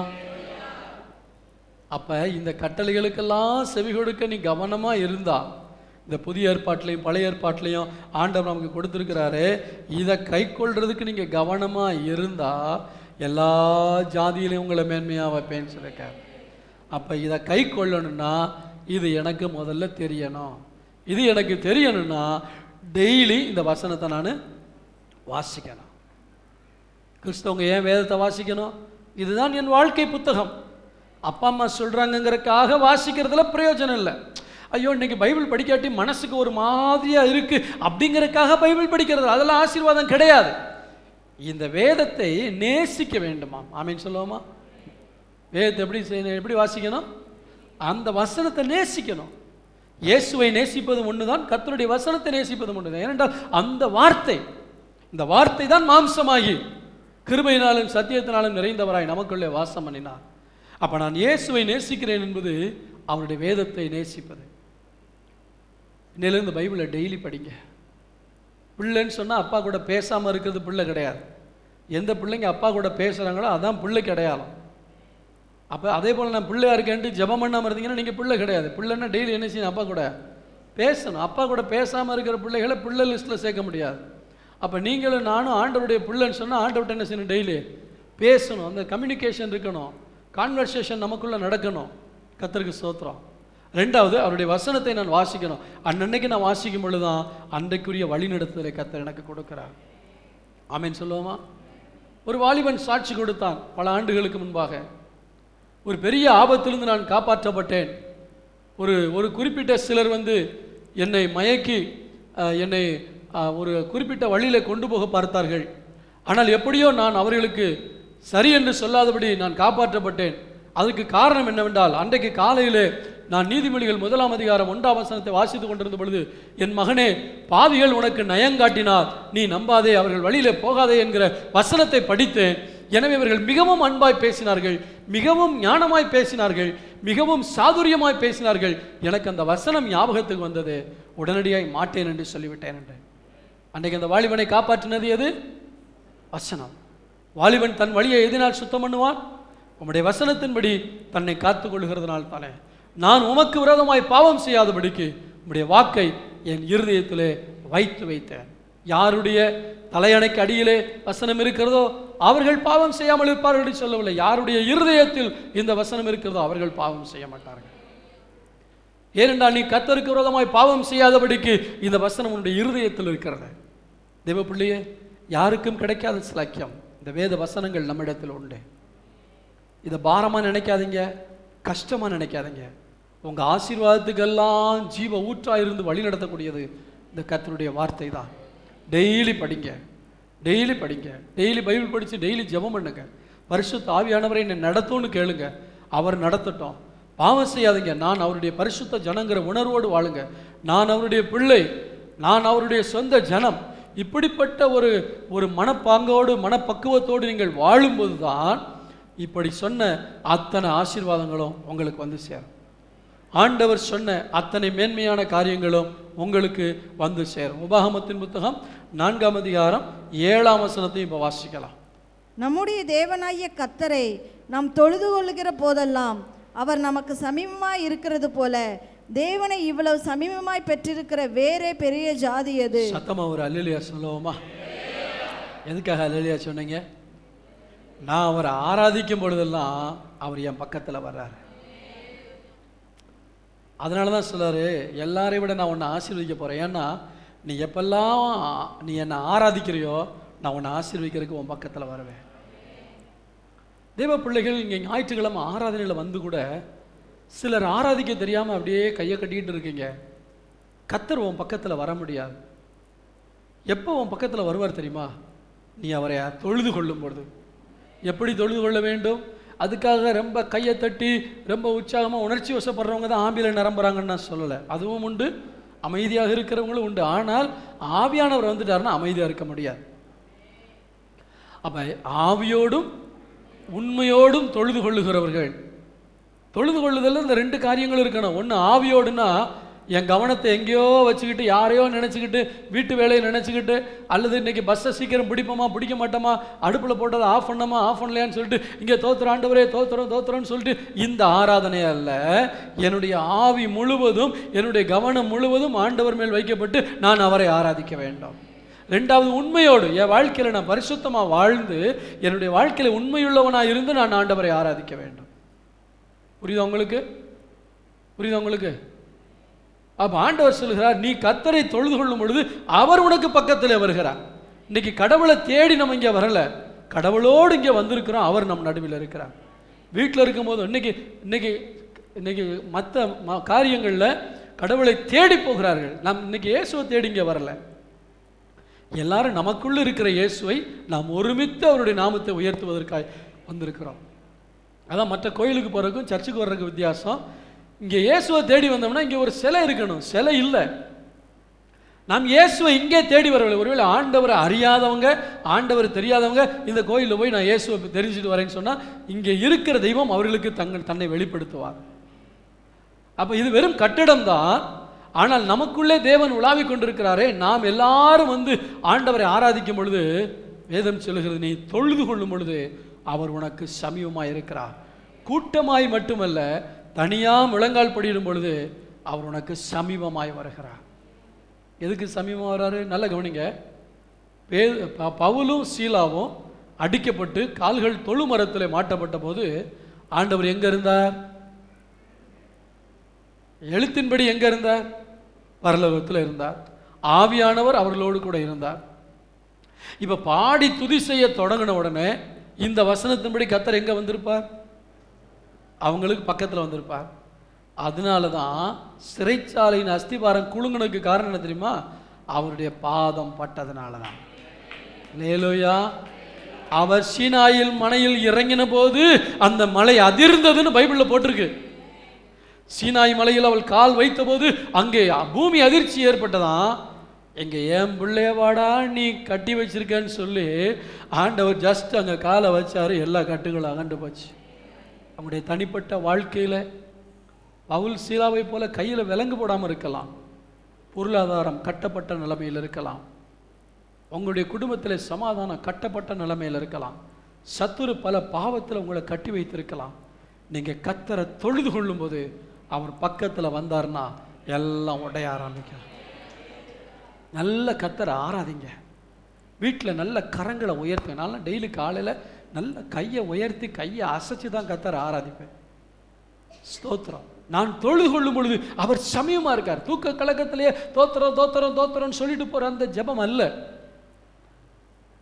அப்ப இந்த கட்டளைகளுக்கெல்லாம் செவி கொடுக்க நீ கவனமா இருந்தா, இந்த புதிய ஏற்பாட்டிலையும் பழைய ஏற்பாட்டிலையும் ஆண்டவர் நமக்கு கொடுத்துருக்கிறாரு, இதை கை கொள்றதுக்கு நீங்க கவனமா இருந்தா எல்லா ஜாதியிலையும் உங்களை மேன்மையா வைப்பேன்னு சொல்லிருக்காரு. அப்ப இதை கை கொள்ளணும்னா இது எனக்கு முதல்ல தெரியணும். இது எனக்கு தெரியணும்னா டெய்லி இந்த வசனத்தை நான் வாசிக்கணும். கிறிஸ்தவங்க ஏன் வேதத்தை வாசிக்கணும்? இதுதான் என் வாழ்க்கை புத்தகம். அப்பா அம்மா சொல்றாங்கிறதுக்காக வாசிக்கிறதுல பிரயோஜனம் இல்லை. ஐயோ இன்னைக்கு பைபிள் படிக்காட்டி மனசுக்கு ஒரு மாதிரியா இருக்கு அப்படிங்கிறதுக்காக பைபிள் படிக்கிறது, அதெல்லாம் ஆசீர்வாதம் கிடையாது. இந்த வேதத்தை நேசிக்க வேண்டுமா? ஆமீன் சொல்லுவோமா? வேதத்தை எப்படி செய்யணும், எப்படி வாசிக்கணும்? அந்த வசனத்தை நேசிக்கணும். இயேசுவை நேசிப்பதும் ஒண்ணுதான், கர்த்தருடைய வசனத்தை நேசிப்பதும் ஒண்ணுதான். ஏனென்றால் அந்த வார்த்தை, இந்த வார்த்தை தான் மாம்சமாகி கிருபையினாலும் சத்தியத்தினாலும் நிறைந்தவராய் நமக்குள்ளே வாசம் பண்ணினார். அப்ப நான் இயேசுவை நேசிக்கிறேன் என்பது அவருடைய வேதத்தை நேசிப்பது. இன்னிலிருந்து பைபிளை டெய்லி படிங்க. பிள்ளைன்னு சொன்னா அப்பா கூட பேசாம இருக்கிறது பிள்ளை கிடையாது. எந்த பிள்ளைங்க அப்பா கூட பேசுறாங்களோ அதான் பிள்ளைக்கு அடையாளம். அப்ப அதே போல நான் பிள்ளையா இருக்கேன்ட்டு ஜெபம் பண்ணாம இருந்தீங்கன்னா நீங்க பிள்ளை கிடையாது. பிள்ளைன்னா டெய்லி என்ன செய்யணும்? அப்பா கூட பேசணும். அப்பா கூட பேசாம இருக்கிற பிள்ளைகளை பிள்ளை லிஸ்ட்ல சேர்க்க முடியாது. அப்ப நீங்களும் நானும் ஆண்டவருடைய பிள்ளைன்னு சொன்னா ஆண்டவர்கிட்ட என்ன செய்யணும்? டெய்லி பேசணும். அந்த கம்யூனிகேஷன் இருக்கணும், கான்வர்சேஷன் நமக்குள்ள நடக்கணும். கர்த்தருக்கு ஸ்தோத்திரம். ரெண்டாவது, அவருடைய வசனத்தை நான் வாசிக்கணும். அன்னன்னைக்கு நான் வாசிக்கும் பொழுதுதான் அன்றைக்குரிய வழிநடத்துதலை கர்த்தர் எனக்கு கொடுக்கிறார். ஆமீன் சொல்லுவோமா? ஒரு வாலிபன் சாட்சி கொடுத்தான் பல ஆண்டுகளுக்கு முன்பாக. ஒரு பெரிய ஆபத்திலிருந்து நான் காப்பாற்றப்பட்டேன். ஒரு குறிப்பிட்ட சிலர் வந்து என்னை மயக்கி என்னை ஒரு குறிப்பிட்ட வழியில கொண்டு போக பார்த்தார்கள். ஆனால் எப்படியோ நான் அவர்களுக்கு சரி என்று சொல்லாதபடி நான் காப்பாற்றப்பட்டேன். அதுக்கு காரணம் என்னவென்றால், அன்றைக்கு காலையிலே நான் நீதிமொழிகள் 1 அதிகாரம் 1 வசனத்தை வாசித்துக் கொண்டிருந்த பொழுது, என் மகனே பாவிகள் உனக்கு நயங்காட்டினார், நீ நம்பாதே, அவர்கள் வழியிலே போகாதே என்கிற வசனத்தை படித்தேன். எனவே இவர்கள் மிகவும் அன்பாய் பேசினார்கள், மிகவும் ஞானமாய் பேசினார்கள், மிகவும் சாதுரியமாய் பேசினார்கள். எனக்கு அந்த வசனம் ஞாபகத்துக்கு வந்தது. உடனடியாய் மாட்டேன் என்று சொல்லிவிட்டேன் என்று. அன்றைக்கு அந்த வாலிபனை காப்பாற்றினது எது? வசனம். வாலிபன் தன் வழியை எதினால் சுத்தம் பண்ணுவான்? உம்முடைய வசனத்தின்படி தன்னை காத்துக் கொள்கிறதுனால் தானே. நான் உமக்கு விரோதமாய் பாவம் செய்யாதபடிக்கு உம்முடைய வாக்கை என் இருதயத்திலே வைத்து வைத்தேன். யாருடைய தலையணைக்கு அடியிலே வசனம் இருக்கிறதோ அவர்கள் பாவம் செய்யாமல் இருப்பார்கள் என்று சொல்லவில்லை. யாருடைய இருதயத்தில் இந்த வசனம் இருக்கிறதோ அவர்கள் பாவம் செய்ய மாட்டார்கள். ஏனென்றால் நீ கர்த்தருக்கு விரோதமாய் பாவம் செய்யாதபடிக்கு இந்த வசனம் உன்னுடைய இருதயத்தில் இருக்கிறது. தேவ பிள்ளையே, யாருக்கும் கிடைக்காத சிலாக்கியம் இந்த வேத வசனங்கள் நம்மிடத்தில் உண்டு. இதை பாரமா நினைக்காதீங்க, கஷ்டமா நினைக்காதீங்க. உங்க ஆசீர்வாதத்துக்கெல்லாம் ஜீவ ஊற்றா இருந்து வழி நடத்தக்கூடியது இந்த கர்த்தருடைய வார்த்தை தான். டெய்லி படிங்க, டெய்லி படிங்க, டெய்லி பைபிள் படிச்சு டெய்லி ஜெபம் பண்ணுங்க. பரிசுத்த ஆவியானவரை என்னை நடத்தும்னு கேளுங்க, அவர் நடத்தட்டும். பாவம் செய்யாதீங்க. நான் அவருடைய பரிசுத்த ஜனங்கிற உணர்வோடு வாழுங்க. நான் அவருடைய பிள்ளை, நான் அவருடைய சொந்த ஜனம். இப்படிப்பட்ட ஒரு மனப்பாங்கோடு மனப்பக்குவத்தோடு நீங்கள் வாழும்போது தான் இப்படி சொன்ன அத்தனை ஆசீர்வாதங்களும் உங்களுக்கு வந்து சேரும். ஆண்டவர் சொன்ன அத்தனை மேன்மையான காரியங்களும் உங்களுக்கு வந்து சேரும். உபாகமத்தின் புத்தகம் 4ஆம் அதிகாரம் 7ஆம் வசனத்தையும் இப்போ வாசிக்கலாம். நம்முடைய தேவனாகிய கர்த்தரை நாம் தொழுது கொள்ளுகிற போதெல்லாம் அவர் நமக்கு சமீபமாய் இருக்கிறது போல தேவனை இவ்வளவு சமீபமாய் பெற்றிருக்கிற வேறே பெரிய ஜாதி எது? சத்தமா ஒரு அல்லேலூயா சொல்லுவோமா? எதுக்காக அல்லேலூயா சொன்னீங்க? நான் அவரை ஆராதிக்கும் பொழுதெல்லாம் அவர் என் பக்கத்தில் வர்றாரு. அதனால தான் சொல்றாரு, எல்லாரையும் விட நான் உன்னை ஆசீர்வதிக்க போகிறேன். ஏன்னா நீ எப்பெல்லாம் நீ என்னை ஆராதிக்கிறியோ நான் உன்னை ஆசீர்வதிக்கிறதுக்கு உன் பக்கத்தில் வருவேன். தேவ பிள்ளைகள், இங்கே ஞாயிற்றுக்கிழமை ஆராதனையில் வந்து கூட சிலர் ஆராதிக்க தெரியாமல் அப்படியே கையை கட்டிக்கிட்டு இருக்கீங்க. கர்த்தர் உன் பக்கத்தில் வர முடியாது. எப்போ உன் பக்கத்தில் வருவார் தெரியுமா? நீ அவரை தொழுது கொள்ளும் பொழுது. எப்படி தொழுது கொள்ள வேண்டும்? அதுக்காக ரொம்ப கையை தட்டி ரொம்ப உற்சாகமாக உணர்ச்சி வசப்படுறவங்க தான் ஆவியில் நிரம்புறாங்கன்னு நான் சொல்லலை. அதுவும் உண்டு, அமைதியாக இருக்கிறவங்களும் உண்டு. ஆனால் ஆவியானவர் வந்துட்டாருன்னா அமைதியாக இருக்க முடியாது. அப்போ ஆவியோடும் உண்மையோடும் தொழுது கொள்ளுகிறவர்கள், தொழுது கொள்ளுதல் இந்த 2 காரியங்களும் இருக்கணும். ஒன்று ஆவியோடுனா என் கவனத்தை எங்கேயோ வச்சுக்கிட்டு யாரையோ நினச்சிக்கிட்டு வீட்டு வேலையை நினச்சிக்கிட்டு, அல்லது இன்றைக்கி பஸ்ஸை சீக்கிரம் பிடிப்போமா பிடிக்க மாட்டோமா, அடுப்பில் போட்டதை ஆஃப் பண்ணோமா ஆஃப் பண்ணலையான்னு சொல்லிட்டு இங்கே தோத்துற ஆண்டவரே தோத்துறோன்னு சொல்லிட்டு இந்த ஆராதனை அல்ல. என்னுடைய ஆவி முழுவதும் என்னுடைய கவனம் முழுவதும் ஆண்டவர் மேல் வைக்கப்பட்டு நான் அவரை ஆராதிக்க வேண்டும். 2வது உண்மையோடு என் வாழ்க்கையில் நான் பரிசுத்தமாக வாழ்ந்து என்னுடைய வாழ்க்கையில் உண்மையுள்ளவனாக இருந்து நான் ஆண்டவரை ஆராதிக்க வேண்டும். புரியுதா உங்களுக்கு? புரியுதா உங்களுக்கு? அப்போ ஆண்டவர் சொல்லுகிறார், நீ கர்த்தரை தொழுது கொள்ளும் பொழுது அவர் உனக்கு பக்கத்தில் வருகிறார். இன்னைக்கு கடவுளை தேடி நம்ம இங்கே வரல, கடவுளோடு இங்கே வந்திருக்கிறோம். அவர் நம் நடுவில் இருக்கிறார். வீட்டில் இருக்கும்போது இன்னைக்கு மற்ற காரியங்களில் கடவுளை தேடி போகிறார்கள். நாம் இன்னைக்கு இயேசுவை தேடி இங்கே வரல. எல்லாரும் நமக்குள்ள இருக்கிற இயேசுவை நாம் ஒருமித்து அவருடைய நாமத்தை உயர்த்துவதற்காக வந்திருக்கிறோம். அதான் மற்ற கோயிலுக்கு போகிறதுக்கும் சர்ச்சுக்கு வர்றதுக்கு வித்தியாசம். இங்கே இயேசுவை தேடி வந்தோம்னா இங்கே ஒரு சிலை இருக்கணும், சிலை இல்லை. நாம் இயேசுவை இங்கே தேடி வரவில்லை. ஒருவேளை ஆண்டவரை அறியாதவங்க, ஆண்டவர் தெரியாதவங்க இந்த கோயிலில் போய் நான் இயேசுவை தெரிஞ்சுட்டு வரேன்னு சொன்னால் இங்கே இருக்கிற தெய்வம் அவர்களுக்கு தன்னை வெளிப்படுத்துவார். அப்போ இது வெறும் கட்டிடம் தான். ஆனால் நமக்குள்ளே தேவன் உலாவிக் கொண்டிருக்கிறாரே. நாம் எல்லாரும் வந்து ஆண்டவரை ஆராதிக்கும் பொழுது வேதம் சொல்லுகிறது, நீ தொழுது கொள்ளும் பொழுது அவர் உனக்கு சமீபமாய் இருக்கிறார். கூட்டமாய் மட்டுமல்ல, தனியாக முழங்கால் படியிடும் பொழுது அவர் உனக்கு சமீபமாய் வருகிறார். எதுக்கு சமீபமாக வர்றாரு? நல்ல கவனிங்க. பவுலும் சீலாவும் அடிக்கப்பட்டு கால்கள் தொழு மரத்தில் மாட்டப்பட்ட போது ஆண்டவர் எங்கே இருந்தார்? எழுத்தின்படி எங்கே இருந்தார்? பரலோகத்தில் இருந்தார். ஆவியானவர் அவர்களோடு கூட இருந்தார். இப்போ பாடி துதி செய்ய தொடங்கின உடனே இந்த வசனத்தின்படி கர்த்தர் எங்கே வந்திருப்பார்? அவங்களுக்கு பக்கத்தில் வந்திருப்பார். அதனால தான் சிறைச்சாலையின் அஸ்திபாரம் குலுங்குனதுக்கு காரணம் என்ன தெரியுமா? அவருடைய பாதம் பட்டதுனால தான். லேலூயா. அவர் சீனாயில் மலையில் இறங்கின போது அந்த மலை அதிர்ந்ததுன்னு பைபிளில் போட்டிருக்கு. சீனாய் மலையில் அவள் கால் வைத்த போது அங்கே பூமி அதிர்ச்சி ஏற்பட்டதான். எங்கே என் பிள்ளையவாடா நீ கட்டி வச்சிருக்கேன்னு சொல்லி ஆண்டவர் ஜஸ்ட் அங்கே காலை வச்சாரு, எல்லா கட்டுகளும் அகண்டு போச்சு. அவங்களுடைய தனிப்பட்ட வாழ்க்கையில் பவுல் சீலாவை போல கையில் விலங்கு போடாமல் இருக்கலாம், பொருளாதாரம் கட்டப்பட்ட நிலைமையில் இருக்கலாம், உங்களுடைய குடும்பத்தில் சமாதானம் கட்டப்பட்ட நிலைமையில் இருக்கலாம், சத்துரு பல பாவத்தில் உங்களை கட்டி வைத்திருக்கலாம். நீங்கள் கர்த்தரை தொழுது கொள்ளும் போது அவர் பக்கத்தில் வந்தார்னா எல்லாம் உடைய ஆரம்பிக்கும். நல்ல கர்த்தரை ஆராதிங்க. வீட்டில் நல்ல கரங்களை உயர்த்துங்க. நான் டெய்லி காலையில் நல்ல கையை உயர்த்தி கையை அசைச்சு தான் கர்த்தரை ஆராதிப்பேன். ஸ்தோத்திரம். நான் தொழுது கொள்ளும் பொழுது அவர் சமயமாக இருக்கார். தூக்க கலக்கத்திலேயே தோத்திரம் தோத்திரம் தோத்திரம்னு சொல்லிட்டு போகிற அந்த ஜெபம் அல்ல.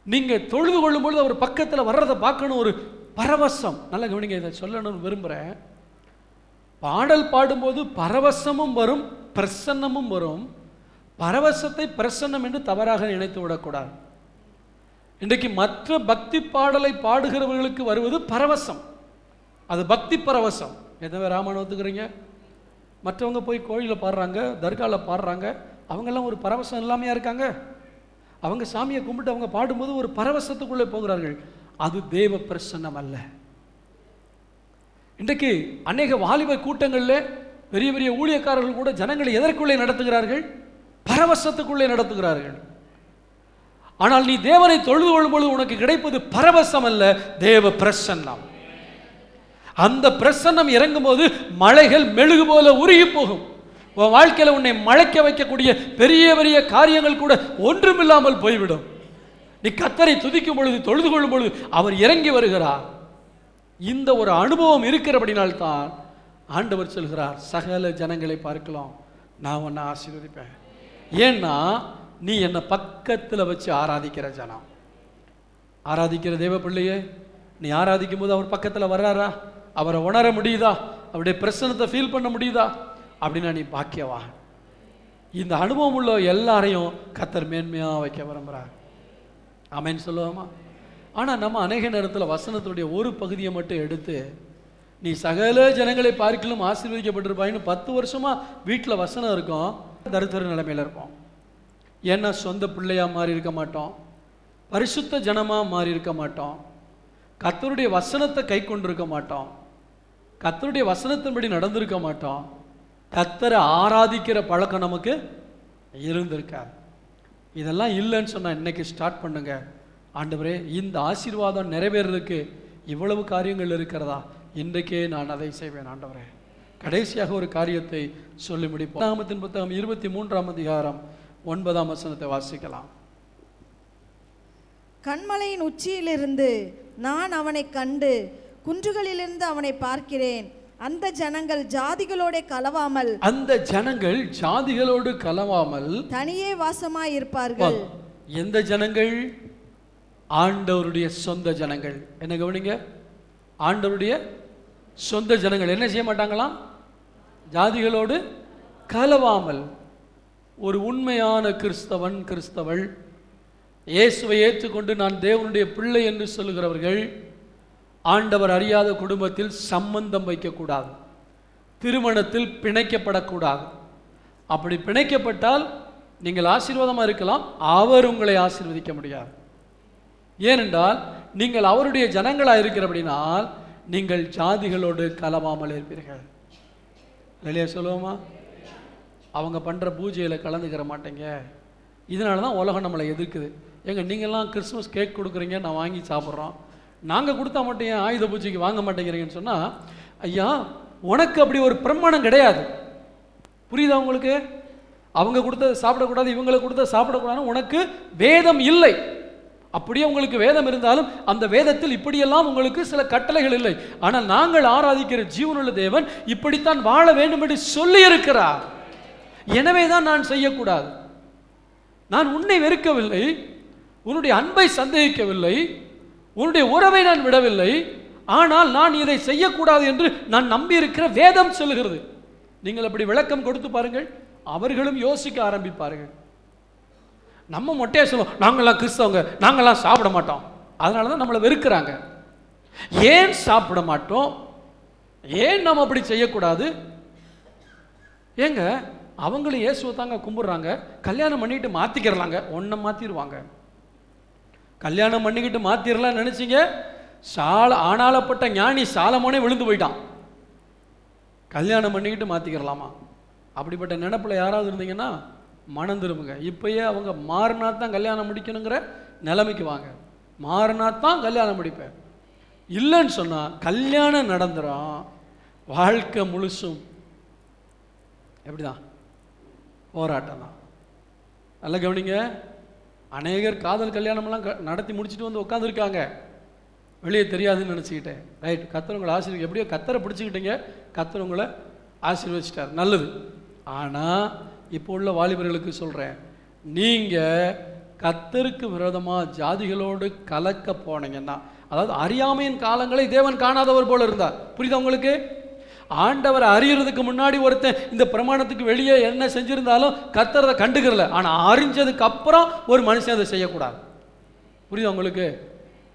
நீங்கள் தொழுது கொள்ளும் பொழுது அவர் பக்கத்தில் வர்றதை பார்க்கணும். ஒரு பரவசம். நல்ல கவனிங்க, இதை சொல்லணும்னு விரும்புகிறேன். பாடல் பாடும்போது பரவசமும் வரும், பிரசன்னமும் வரும். பரவசத்தை பிரசன்னம் என்று தவறாக நினைத்து விடக்கூடாது. இன்றைக்கு மற்ற பக்தி பாடலை பாடுகிறவர்களுக்கு வருவது பரவசம், அது பக்தி பரவசம். எதவே ராமன் ஒத்துக்கிறீங்க? மற்றவங்க போய் கோயிலில் பாடுறாங்க, தர்காவில் பாடுறாங்க, அவங்கெல்லாம் ஒரு பரவசம் இல்லாமையா இருக்காங்க? அவங்க சாமியை கும்பிட்டு அவங்க பாடும்போது ஒரு பரவசத்துக்குள்ளே போகிறார்கள். அது தேவ பிரசன்னம் அல்ல. இன்றைக்கு அநேக வாலிப கூட்டங்களில் பெரிய பெரிய ஊழியக்காரர்கள் கூட ஜனங்களை எதற்குள்ளே நடத்துகிறார்கள்? பரவசத்துக்குள்ளே நடத்துகிறார்கள். ஆனால் நீ தேவனை தொழுது கொள்ளும் பொழுது உனக்கு கிடைப்பது பரவசம் அல்ல, தேவ பிரசன்னம். அந்த பிரசன்னம் இறங்கும் போது மலைகள் மெழுகு போல உருகி போகும். உன் வாழ்க்கையில் உன்னை மழைக்க வைக்கக்கூடிய பெரிய பெரிய காரியங்கள் கூட ஒன்றுமில்லாமல் போய்விடும். நீ கர்த்தரை துதிக்கும் பொழுது, தொழுது கொள்ளும் பொழுது அவர் இறங்கி வருகிறார். இந்த ஒரு அனுபவம் இருக்கிறபடினால்தான் ஆண்டவர் சொல்கிறார், சகல ஜனங்களை பார்க்கலாம், நான் உன்னை ஆசீர்வதிப்பேன். ஏன்னா நீ என்னை பக்கத்தில் வச்சு ஆராதிக்கிற ஜனம். ஆராதிக்கிற தேவ பிள்ளையே, நீ ஆராதிக்கும் போது அவர் பக்கத்தில் வர்றாரா? அவரை உணர முடியுதா? அவருடைய பிரசன்னத்தை ஃபீல் பண்ண முடியுதா? அப்படின்னா நீ பாக்கியவா. இந்த அனுபவம் உள்ள எல்லாரையும் கர்த்தர் மேன்மையாக வைக்க விரும்புகிறார். ஆமென் சொல்லுவோமா? ஆனால் நம்ம அநேக நேரத்தில் வசனத்துடைய ஒரு பகுதியை மட்டும் எடுத்து, நீ சகல ஜனங்களை பார்க்கலும் ஆசீர்வதிக்கப்பட்டிருப்பாயின்னு 10 வருஷமாக வீட்டில் வசனம் இருக்கும், தரித்திர நிலைமையில் இருப்போம். ஏன்னா சொந்த பிள்ளையாக மாறி இருக்க மாட்டோம், பரிசுத்த ஜனமாக மாறி இருக்க மாட்டோம், கர்த்தருடைய வசனத்தை கை கொண்டிருக்க மாட்டோம், கர்த்தருடைய வசனத்தின்படி நடந்திருக்க மாட்டோம், கர்த்தரை ஆராதிக்கிற பழக்கம் நமக்கு இருந்திருக்காது. இதெல்லாம் இல்லைன்னு சொன்னால் இன்னைக்கு ஸ்டார்ட் பண்ணுங்க. ஆண்டவரே, இந்த ஆசீர்வாதம் நிறைவேறதுக்கு இவ்வளவு காரியங்கள் இருக்கிறதா? இன்றைக்கே நான் அதை செய்வேன் ஆண்டவரே. கடைசியாக ஒரு காரியத்தை சொல்லி முடிப்போம். நாமத்தின் புத்தகம் 23ஆம் அதிகாரம் 9ஆம் வசனத்தை வாசிக்கலாம். கண்மலையின் உச்சியிலிருந்து நான் அவனை கண்டு குன்றுகளிலிருந்து அவனை பார்க்கிறேன். அந்த ஜனங்கள் ஜாதிகளோடு கலவாமல், அந்த ஜனங்கள் ஜாதிகளோடு கலவாமல் தனியே வாசமாய் இருப்பார்கள். எந்த ஜனங்கள்? ஆண்டவருடைய சொந்த ஜனங்கள். என்ன கவனிங்க, ஆண்டவருடைய சொந்த ஜனங்கள் என்ன செய்ய மாட்டாங்களாம்? ஜாதிகளோடு கலவாமல். ஒரு உண்மையான கிறிஸ்தவன், கிறிஸ்தவள், இயேசுவை ஏற்றுக்கொண்டு நான் தேவனுடைய பிள்ளை என்று சொல்லுகிறவர்கள் ஆண்டவர் அறியாத குடும்பத்தில் சம்பந்தம் வைக்கக்கூடாது, திருமணத்தில் பிணைக்கப்படக்கூடாது. அப்படி பிணைக்கப்பட்டால் நீங்கள் ஆசீர்வாதமாக இருக்கலாம், அவர் உங்களை ஆசீர்வதிக்க முடியாது. ஏனென்றால் நீங்கள் அவருடைய ஜனங்களாக இருக்கிறபடினால் நீங்கள் ஜாதிகளோடு கலவாமல் இருப்பீர்கள். இல்லையா சொல்லுவோமா? அவங்க பண்ணுற பூஜையில் கலந்துக்கிற மாட்டேங்க. இதனால தான் உலகம் நம்மளை எதிர்க்குது. ஏங்க நீங்கள்லாம் கிறிஸ்மஸ் கேக் கொடுக்குறீங்க, நான் வாங்கி சாப்பிட்றோம், நாங்கள் கொடுத்தா மட்டும் ஏன் ஆயுத பூஜைக்கு வாங்க மாட்டேங்கிறீங்கன்னு சொன்னால், ஐயா உனக்கு அப்படி ஒரு பிரமாணம் கிடையாது. புரியுதா உங்களுக்கு? அவங்க கொடுத்த சாப்பிடக்கூடாது, இவங்களை கொடுத்த சாப்பிடக்கூடாதுன்னு உனக்கு வேதம் இல்லை. அப்படியே உங்களுக்கு வேதம் இருந்தாலும் அந்த வேதத்தில் இப்படியெல்லாம் உங்களுக்கு சில கட்டளைகள் இல்லை. ஆனால் நாங்கள் ஆராதிக்கிற ஜீவனுள்ள தேவன் இப்படித்தான் வாழ வேண்டும் என்று சொல்லி இருக்கிறார். எனவே தான் நான் செய்யக்கூடாது. நான் உன்னை வெறுக்கவில்லை, உன்னுடைய அன்பை சந்தேகிக்கவில்லை, உன்னுடைய உறவை நான் விடவில்லை. ஆனால் நான் இதை செய்யக்கூடாது என்று நான் நம்பியிருக்கிற வேதம் சொல்லுகிறது. நீங்கள் அப்படி விளக்கம் கொடுத்து பாருங்கள், அவர்களும் யோசிக்க ஆரம்பிப்பார்கள். நம்ம மொட்டையா சொல்லுவோம், நாங்கள்லாம் கிறிஸ்தவங்க, நாங்கள்லாம் சாப்பிட மாட்டோம், அதனால தான் நம்மளை வெறுக்கிறாங்க. ஏன் சாப்பிட மாட்டோம்? ஏன் நம்ம அப்படி செய்யக்கூடாது? ஏங்க அவங்களும் இயேசுவை தாங்க கும்பிட்றாங்க, கல்யாணம் பண்ணிக்கிட்டு மாற்றிக்கிறலாங்க. ஒன்றை மாற்றிடுவாங்க. கல்யாணம் பண்ணிக்கிட்டு மாற்றிடலாம் நினச்சிங்க, ஆனாலப்பட்ட ஞானி சாலமோனே விழுந்து போயிட்டான். கல்யாணம் பண்ணிக்கிட்டு மாற்றிக்கிறலாமா? அப்படிப்பட்ட நினைப்பில் யாராவது இருந்தீங்கன்னா மனம் திரும்புங்க. இப்பயே அவங்க மாறினா தான் கல்யாணம் முடிக்கணுங்கிற நிலைமைக்கு வாங்க. மாறினா தான் கல்யாணம் முடிப்பேன். இல்லைன்னு சொன்னால் கல்யாணம் நடந்துடும், வாழ்க்கை முழுசும் எப்படிதான் போராட்டம் தான். நல்லா கவனிங்க, அநேகர் காதல் கல்யாணமெல்லாம் நடத்தி முடிச்சுட்டு வந்து உட்காந்துருக்காங்க, வெளியே தெரியாதுன்னு நினச்சிக்கிட்டேன். ரைட், கர்த்தர் உங்களை ஆசீர்வதி, எப்படியோ கர்த்தரை பிடிச்சிக்கிட்டீங்க, கர்த்தர் உங்களை ஆசீர்வதிச்சிட்டார், நல்லது. ஆனால் இப்போ உள்ள வாலிபர்களுக்கு சொல்கிறேன், நீங்கள் கர்த்தருக்கு விரோதமாக ஜாதிகளோடு கலக்க போனீங்கன்னா, அதாவது அறியாமையின் காலங்களை தேவன் காணாதவர் போல இருந்தார். புரியுதா உங்களுக்கு? ஆண்டவர் அறியறதுக்கு முன்னாடி ஒருத்தன் இந்த பிரமாணத்துக்கு வெளியே என்ன செஞ்சிருந்தாலும் கர்த்தர் அதை கண்டுக்கிறல. ஆனால் அறிஞ்சதுக்கு அப்புறம் ஒரு மனுஷன் அதை செய்யக்கூடாது. புரியுதா உங்களுக்கு?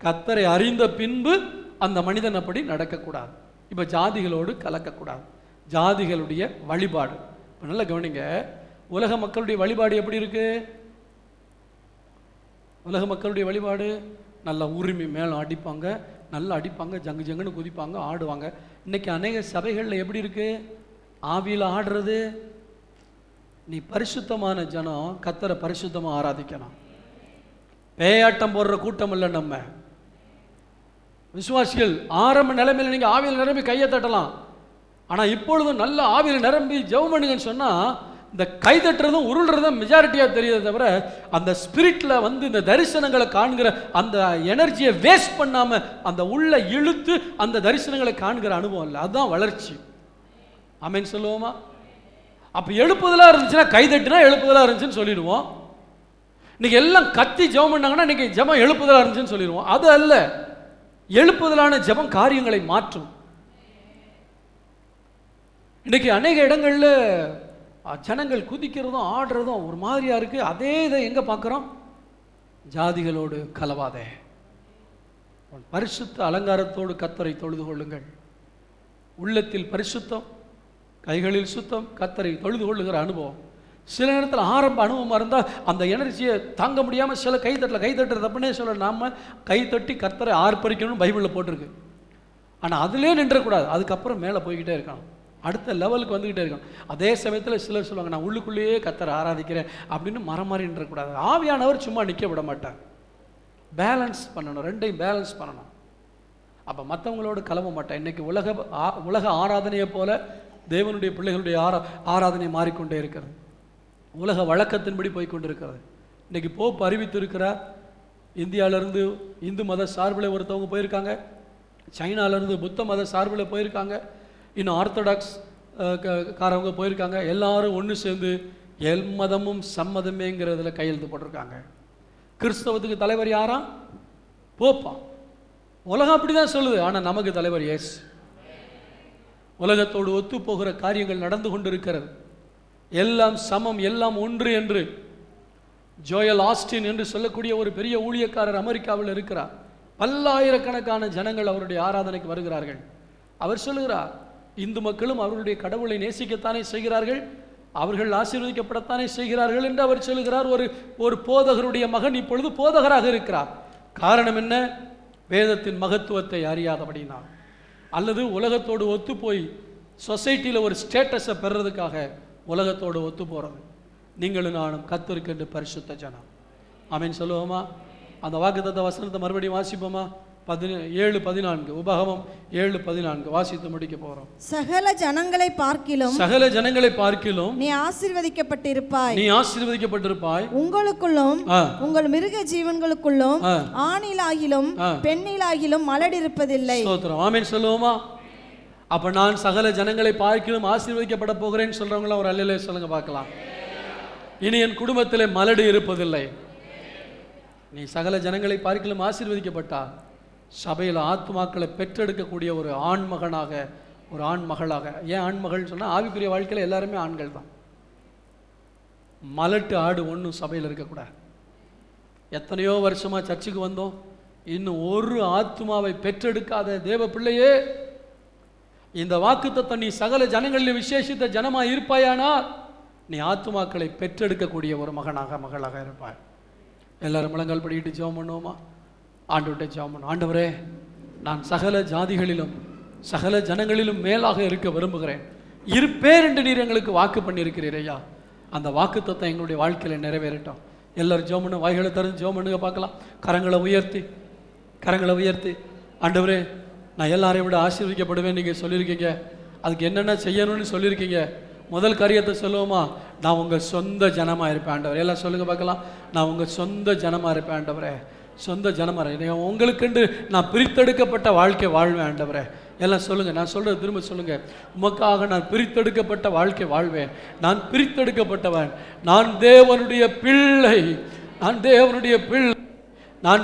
கர்த்தரை அறிந்த பின்பு அந்த மனிதன் அப்படி நடக்கக்கூடாது. இப்போ ஜாதிகளோடு கலக்கக்கூடாது. ஜாதிகளுடைய வழிபாடு இப்போ நல்லா கவனிங்க. உலக மக்களுடைய வழிபாடு எப்படி இருக்கு? உலக மக்களுடைய வழிபாடு நல்ல உரிமை மேலும் அடிப்பாங்க, நல்லா அடிப்பாங்க, ஜங்கு ஜங்குன்னு குதிப்பாங்க, ஆடுவாங்க. இன்னைக்கு அநேக சபைகளில் எப்படி இருக்கு? ஆவியில் ஆடுறது. நீ பரிசுத்தமான ஜனம், கர்த்தரை பரிசுத்தமாக ஆராதிக்கணும். பேயாட்டம் போடுற கூட்டம் இல்லை நம்ம விசுவாசிகள். ஆரம்ப நிலைமையில் நீங்கள் ஆவியில் நிரம்பி கையை தட்டலாம். ஆனால் இப்பொழுதும் நல்ல ஆவியில் நிரம்பி ஜெபம் பண்ணுங்கன்னு சொன்னால் இந்த கை தட்டுறதும் உருள்றதும் மெஜாரிட்டியாக தெரியுதே தவிர அந்த ஸ்பிரிட்டில் வந்து இந்த தரிசனங்களை காண்கிற அந்த எனர்ஜியை வேஸ்ட் பண்ணாமல் அந்த உள்ள இழுத்து அந்த தரிசனங்களை காண்கிற அனுபவம் இல்லை. அதுதான் வளர்ச்சி. ஆமென் சொல்லுவோமா? அப்போ எழுப்புதலாக இருந்துச்சுன்னா கை தட்டுனா எழுப்புதலாக இருந்துச்சுன்னு சொல்லிடுவோம். இன்னைக்கு எல்லாம் கத்தி ஜெபம் பண்ணாங்கன்னா இன்னைக்கு ஜெபம் எழுப்புதலாக இருந்துச்சுன்னு சொல்லிடுவோம். அது அல்ல. எழுப்புதலான ஜெபம் காரியங்களை மாற்றும். இன்னைக்கு அநேக இடங்களில் ஜனங்கள் குதிக்கிறதும் ஆடுறதும் ஒரு மாதிரியா இருக்கு. அதே இதை எங்க பார்க்குறோம்? ஜாதிகளோடு கலவாதே, பரிசுத்த அலங்காரத்தோடு கர்த்தரை தொழுது கொள்ளுங்கள். உள்ளத்தில் பரிசுத்தம், கைகளில் சுத்தம், கர்த்தரை தொழுது கொள்ளுகிற அனுபவம். சில நேரத்தில் ஆரம்ப அனுபவமாக இருந்தால் அந்த எனர்ஜியை தாங்க முடியாமல் சில கைத்தட்டுறது தப்புனே சொல்ல, நாம் கைத்தட்டி கர்த்தரை ஆர்ப்பரிக்கணும்னு பைபிளில் போட்டிருக்கு. ஆனால் அதிலே நின்றக்கூடாது, அதுக்கப்புறம் மேலே போய்கிட்டே இருக்கணும், அடுத்த லெவலுக்கு வந்துக்கிட்டே இருக்கணும். அதே சமயத்தில் சிலர் சொல்லுவாங்க நான் உள்ளுக்குள்ளேயே கர்த்தரை ஆராதிக்கிறேன் அப்படின்னு மரமாறி நின்றக்கூடாது. ஆவியானவர் சும்மா நிற்க விட மாட்டார். பேலன்ஸ் பண்ணணும், ரெண்டையும் பேலன்ஸ் பண்ணணும். அப்போ மற்றவங்களோடு கலவ மாட்டேன். இன்றைக்கி உலக ஆராதனையை போல தேவனுடைய பிள்ளைகளுடைய ஆராதனை மாறிக்கொண்டே இருக்கிறது. உலக வழக்கத்தின்படி போய்கொண்டிருக்கிறது. இன்றைக்கி போப் அறிவித்திருக்கிறார், இந்தியாவிலேருந்து இந்து மத சார்பில் ஒருத்தவங்க போயிருக்காங்க, சைனாவிலேருந்து புத்த மத சார்பில் போயிருக்காங்க, இன்னும் ஆர்த்தடாக்ஸ் காரவங்க போயிருக்காங்க. எல்லாரும் ஒன்று சேர்ந்து எல் மதமும் சம்மதமேங்கிறதுல கையெழுத்து போட்டிருக்காங்க. கிறிஸ்தவத்துக்கு தலைவர் யாரா? போப்பா. உலகம் அப்படி தான் சொல்லுது, ஆனால் நமக்கு தலைவர் இயேசு. உலகத்தோடு ஒத்து போகிற காரியங்கள் நடந்து கொண்டிருக்கிறது. எல்லாம் சமம், எல்லாம் ஒன்று என்று ஜோயல் ஆஸ்டின் என்று சொல்லக்கூடிய ஒரு பெரிய ஊழியக்காரர் அமெரிக்காவில் இருக்கிறார். பல்லாயிரக்கணக்கான ஜனங்கள் அவருடைய ஆராதனைக்கு வருகிறார்கள். அவர் சொல்லுகிறார், இந்து மக்களும் அவர்களுடைய கடவுளை நேசிக்கத்தானே செய்கிறார்கள், அவர்கள் ஆசீர்வதிக்கப்படத்தானே செய்கிறார்கள் என்று அவர் சொல்லுகிறார். ஒரு போதகருடைய மகன் இப்பொழுது போதகராக இருக்கிறார். காரணம் என்ன? வேதத்தின் மகத்துவத்தை அறியாதபடினால், அல்லது உலகத்தோடு ஒத்து போய் சொசைட்டியில் ஒரு ஸ்டேட்டஸை பெறுறதுக்காக உலகத்தோடு ஒத்து போகிறது. நீங்களும் நானும் கர்த்தருக்கென்று பரிசுத்த ஜனம். ஆமென் சொல்லுவோமா? அந்த வாக்குத்தத்த வசனத்தை மறுபடியும் வாசிப்போமா? 7:14 உபாகமம் 7:14 வாசித்து முடிக்க போறோம். சகல ஜனங்களை பார்க்கிலும் நீ ஆசீர்வதிக்கப்பட்டிருப்பாய். உங்களுக்குள்ளும் உங்கள் மிருக ஜீவன்களுக்குள்ளும் ஆணிலாகிலும் பெண்ணிலாகிலும் மலடிருப்பதில்லை. ஸ்தோத்திரம். ஆமென் சொல்லுவோமா? அப்ப நான் சகல ஜனங்களை பார்க்கிலும் ஆசீர்வதிக்கப்பட போகிறேன்னு சொல்றவங்கள ஒரு அல்லேலூயா சொல்லுங்க பார்க்கலாம். இனி என் குடும்பத்தில் மலடு இருப்பதில்லை. நீ சகல ஜனங்களை பார்க்கிலும் ஆசீர்வதிக்கப்பட்டா சபையில் ஆத்துமாக்களை பெற்றெடுக்கக்கூடிய ஒரு ஆண் மகனாக, ஒரு ஆண் மகளாக. ஏன் ஆண் மகள் சொன்னால் ஆவிக்குரிய வாழ்க்கையில் எல்லாருமே ஆண்கள் தான். மலட்டு ஆடு ஒன்றும் சபையில் இருக்கக்கூடாது. எத்தனையோ வருஷமா சர்ச்சுக்கு வந்தோம், இன்னும் ஒரு ஆத்துமாவை பெற்றெடுக்காத தேவ பிள்ளையே, இந்த வாக்குத்தத்தம் நீ சகல ஜனங்களில் விசேஷித்த ஜனமாக இருப்பாயானால் நீ ஆத்துமாக்களை பெற்றெடுக்கக்கூடிய ஒரு மகனாக மகளாக இருப்பாய். எல்லாரும் முழங்கால் படிக்கிட்டு ஜெபம் பண்ணுவோமா? ஆண்டவர்கிட்ட ஜெபம் பண்ணுவோம். ஆண்டவரே, நான் சகல ஜாதிகளிலும் சகல ஜனங்களிலும் மேலாக இருக்க விரும்புகிறேன். இருப்பேர் என்று நீர் எங்களுக்கு வாக்கு பண்ணியிருக்கிறீர் ஐயா. அந்த வாக்குத்தத்தம் எங்களுடைய வாழ்க்கையில் நிறைவேறட்டும். எல்லாரும் ஜெபம் பண்ண, வாய்களை திறந்து ஜெபம் பண்ணுங்க பார்க்கலாம். கரங்களை உயர்த்தி ஆண்டவரே, நான் எல்லாரையும் விட ஆசீர்வதிக்கப்படுவேன் நீங்கள் சொல்லியிருக்கீங்க. அதுக்கு என்னென்ன செய்யணும்னு சொல்லியிருக்கீங்க. முதல் காரியத்தை சொல்லுவோமா? நான் உங்கள் சொந்த ஜனமாக இருப்பேன் ஆண்டவரே. எல்லாம் சொல்லுங்கள் பார்க்கலாம். நான் உங்கள் சொந்த ஜனமாக இருப்பேன் ஆண்டவரே. சொந்த ஜனமாக உங்களுக்கென்று நான் பிரித்தெடுக்கப்பட்ட வாழ்க்கை வாழ்வேன் ஆண்டவரே. எல்லாம் சொல்லுங்கள். நான் சொல்கிறது திரும்ப சொல்லுங்கள். உமக்காக நான் பிரித்தெடுக்கப்பட்ட வாழ்க்கை வாழ்வேன். நான் பிரித்தெடுக்கப்பட்டவன். நான் தேவனுடைய பிள்ளை. நான்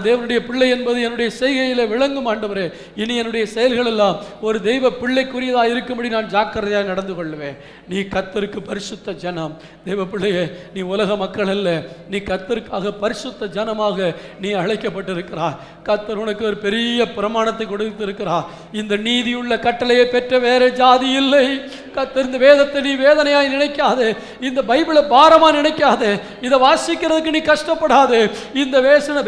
தேவனுடைய பிள்ளை என்பது என்னுடைய செய்கையில் விளங்கும் ஆண்டவரே. இனி என்னுடைய செயல்கள் எல்லாம் ஒரு தெய்வ பிள்ளைக்குரியதாக இருக்கும்படி நான் ஜாக்கிரதையாக நடந்து கொள்வேன். நீ கர்த்தருக்கு பரிசுத்த ஜனம். தெய்வ பிள்ளையே, நீ உலக மக்கள் அல்ல, நீ கர்த்தருக்காக பரிசுத்த ஜனமாக நீ அழைக்கப்பட்டிருக்கிறாய். கர்த்தர் உனக்கு ஒரு பெரிய பிரமாணத்தை கொடுத்திருக்கிறார். இந்த நீதியுள்ள கட்டளையை பெற்ற வேற ஜாதி இல்லை. கர்த்தர் இந்த வேதத்தை நீ வேதனையாய் நினைக்காதே, இந்த பைபிளை பாரமாக நினைக்காதே, இதை வாசிக்கிறதுக்கு நீ கஷ்டப்படாதே. இந்த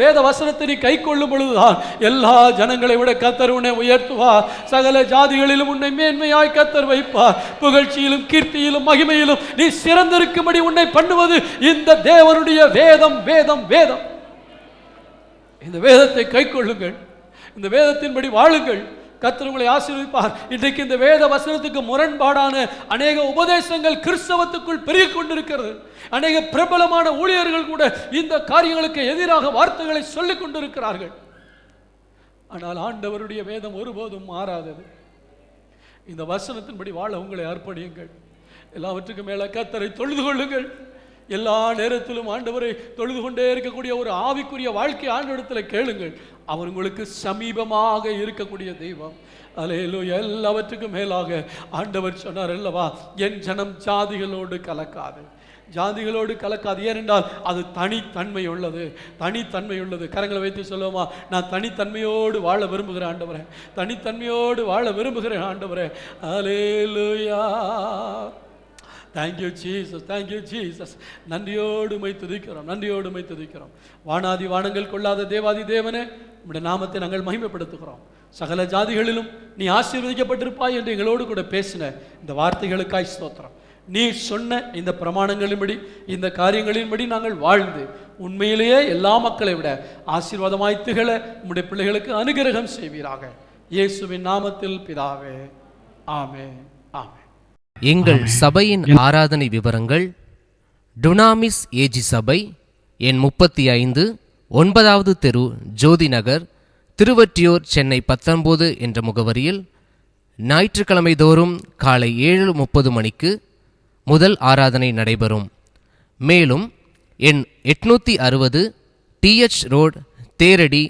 வேத வசனம் வசனத்தை நீ கை கொள்ளும் பொழுதுதான் எல்லா ஜனங்களை விட கர்த்தர் உன்னை உயர்த்துவார். சகல ஜாதிகளிலும் உன்னை மேன்மையாய் கர்த்தர் வைப்பார். புகழ்ச்சியிலும் கீர்த்தியிலும் மகிமையிலும் நீ சிறந்திருக்கும்படி உன்னை பண்ணுவது இந்த தேவனுடைய வேதம். வேதம் வேதம் இந்த வேதத்தை கை கொள்ளுங்கள், இந்த வேதத்தின்படி வாழுங்கள், கர்த்தர் உங்களை ஆசீர்வதிப்பார். இன்றைக்கு இந்த வேத வசனத்துக்கு முரண்பாடான அநேக உபதேசங்கள் கிறிஸ்தவத்துக்குள் பெருகிக் கொண்டிருக்கிறது. அநேக பிரபலமான ஊழியர்கள் கூட இந்த காரியங்களுக்கு எதிராக வார்த்தைகளை சொல்லிக் கொண்டிருக்கிறார்கள். ஆனால் ஆண்டவருடைய வேதம் ஒருபோதும் மாறாதது. இந்த வசனத்தின்படி வாழ உங்களை அர்ப்பணியுங்கள். எல்லாவற்றுக்கும் மேல கர்த்தரை தொழுது கொள்ளுங்கள். எல்லா நேரத்திலும் ஆண்டவரை தொழுது கொண்டே இருக்கக்கூடிய ஒரு ஆவிக்குரிய வாழ்க்கை ஆண்டவரிடத்தில் கேளுங்கள். அவர் உங்களுக்கு சமீபமாக இருக்கக்கூடிய தெய்வம். அல்லேலூயா. எல்லாவற்றுக்கும் மேலாக ஆண்டவர் சொன்னார் அல்லவா, என் ஜனம் ஜாதிகளோடு கலக்காது, ஜாதிகளோடு கலக்காது. ஏனென்றால் அது தனித்தன்மை உள்ளது, தனித்தன்மை உள்ளது. கரங்களை வைத்து சொல்லுவோமா, நான் தனித்தன்மையோடு வாழ விரும்புகிறேன் ஆண்டவரே, தனித்தன்மையோடு வாழ விரும்புகிறேன் ஆண்டவரே. அல்லேலூயா. Thank you Jesus, thank you Jesus. நன்றியோடு உம்மை துதிக்கிறோம், நன்றியோடு உம்மை துதிக்கிறோம். வானாதி வானங்கள் கொள்ளாத தேவாதி தேவனே, உம்முடைய நாமத்தை நாங்கள் மகிமைப்படுத்துகிறோம். சகல ஜாதிகளிலும் நீ ஆசீர்வதிக்கப்பட்டிருப்பாய் என்று எங்களோடு கூட பேசின இந்த வார்த்தைகளுக்காய் ஸ்தோத்திரம். நீ சொன்ன இந்த பிரமாணங்களின்படி, இந்த காரியங்களின்படி நாங்கள் வாழ்ந்து உண்மையிலேயே எல்லா மக்களை விட ஆசீர்வாதமாய் திகழ உம்முடைய பிள்ளைகளுக்கு அனுகிரகம் செய்வீராக. இயேசுவின் நாமத்தில் பிதாவே, ஆமென், ஆமென். எங்கள் சபையின் ஆராதனை விவரங்கள்: டுனாமிஸ் ஏஜி சபை, எண் 35, 9வது தெரு, ஜோதி நகர், திருவொற்றியூர், சென்னை 19 என்ற முகவரியில் ஞாயிற்றுக்கிழமை தோறும் காலை 7:30 மணிக்கு முதல் ஆராதனை நடைபெறும். மேலும் எண் 860 TH ரோட், தேரடி,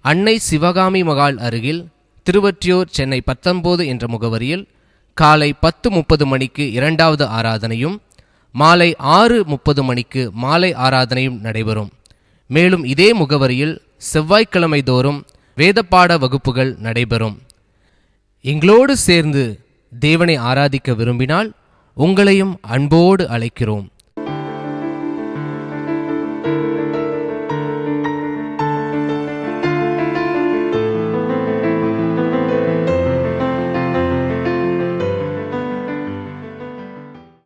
அன்னை சிவகாமி மகால் அருகில், திருவொற்றியூர், சென்னை 19 என்ற முகவரியில் காலை 10:30 மணிக்கு இரண்டாவது ஆராதனையும் மாலை 6:30 மணிக்கு மாலை ஆராதனையும் நடைபெறும். மேலும் இதே முகவரியில் செவ்வாய்க்கிழமை தோறும் வேதப்பாட வகுப்புகள் நடைபெறும். எங்களோடு சேர்ந்து தேவனை ஆராதிக்க விரும்பினால் உங்களையும் அன்போடு அழைக்கிறோம்.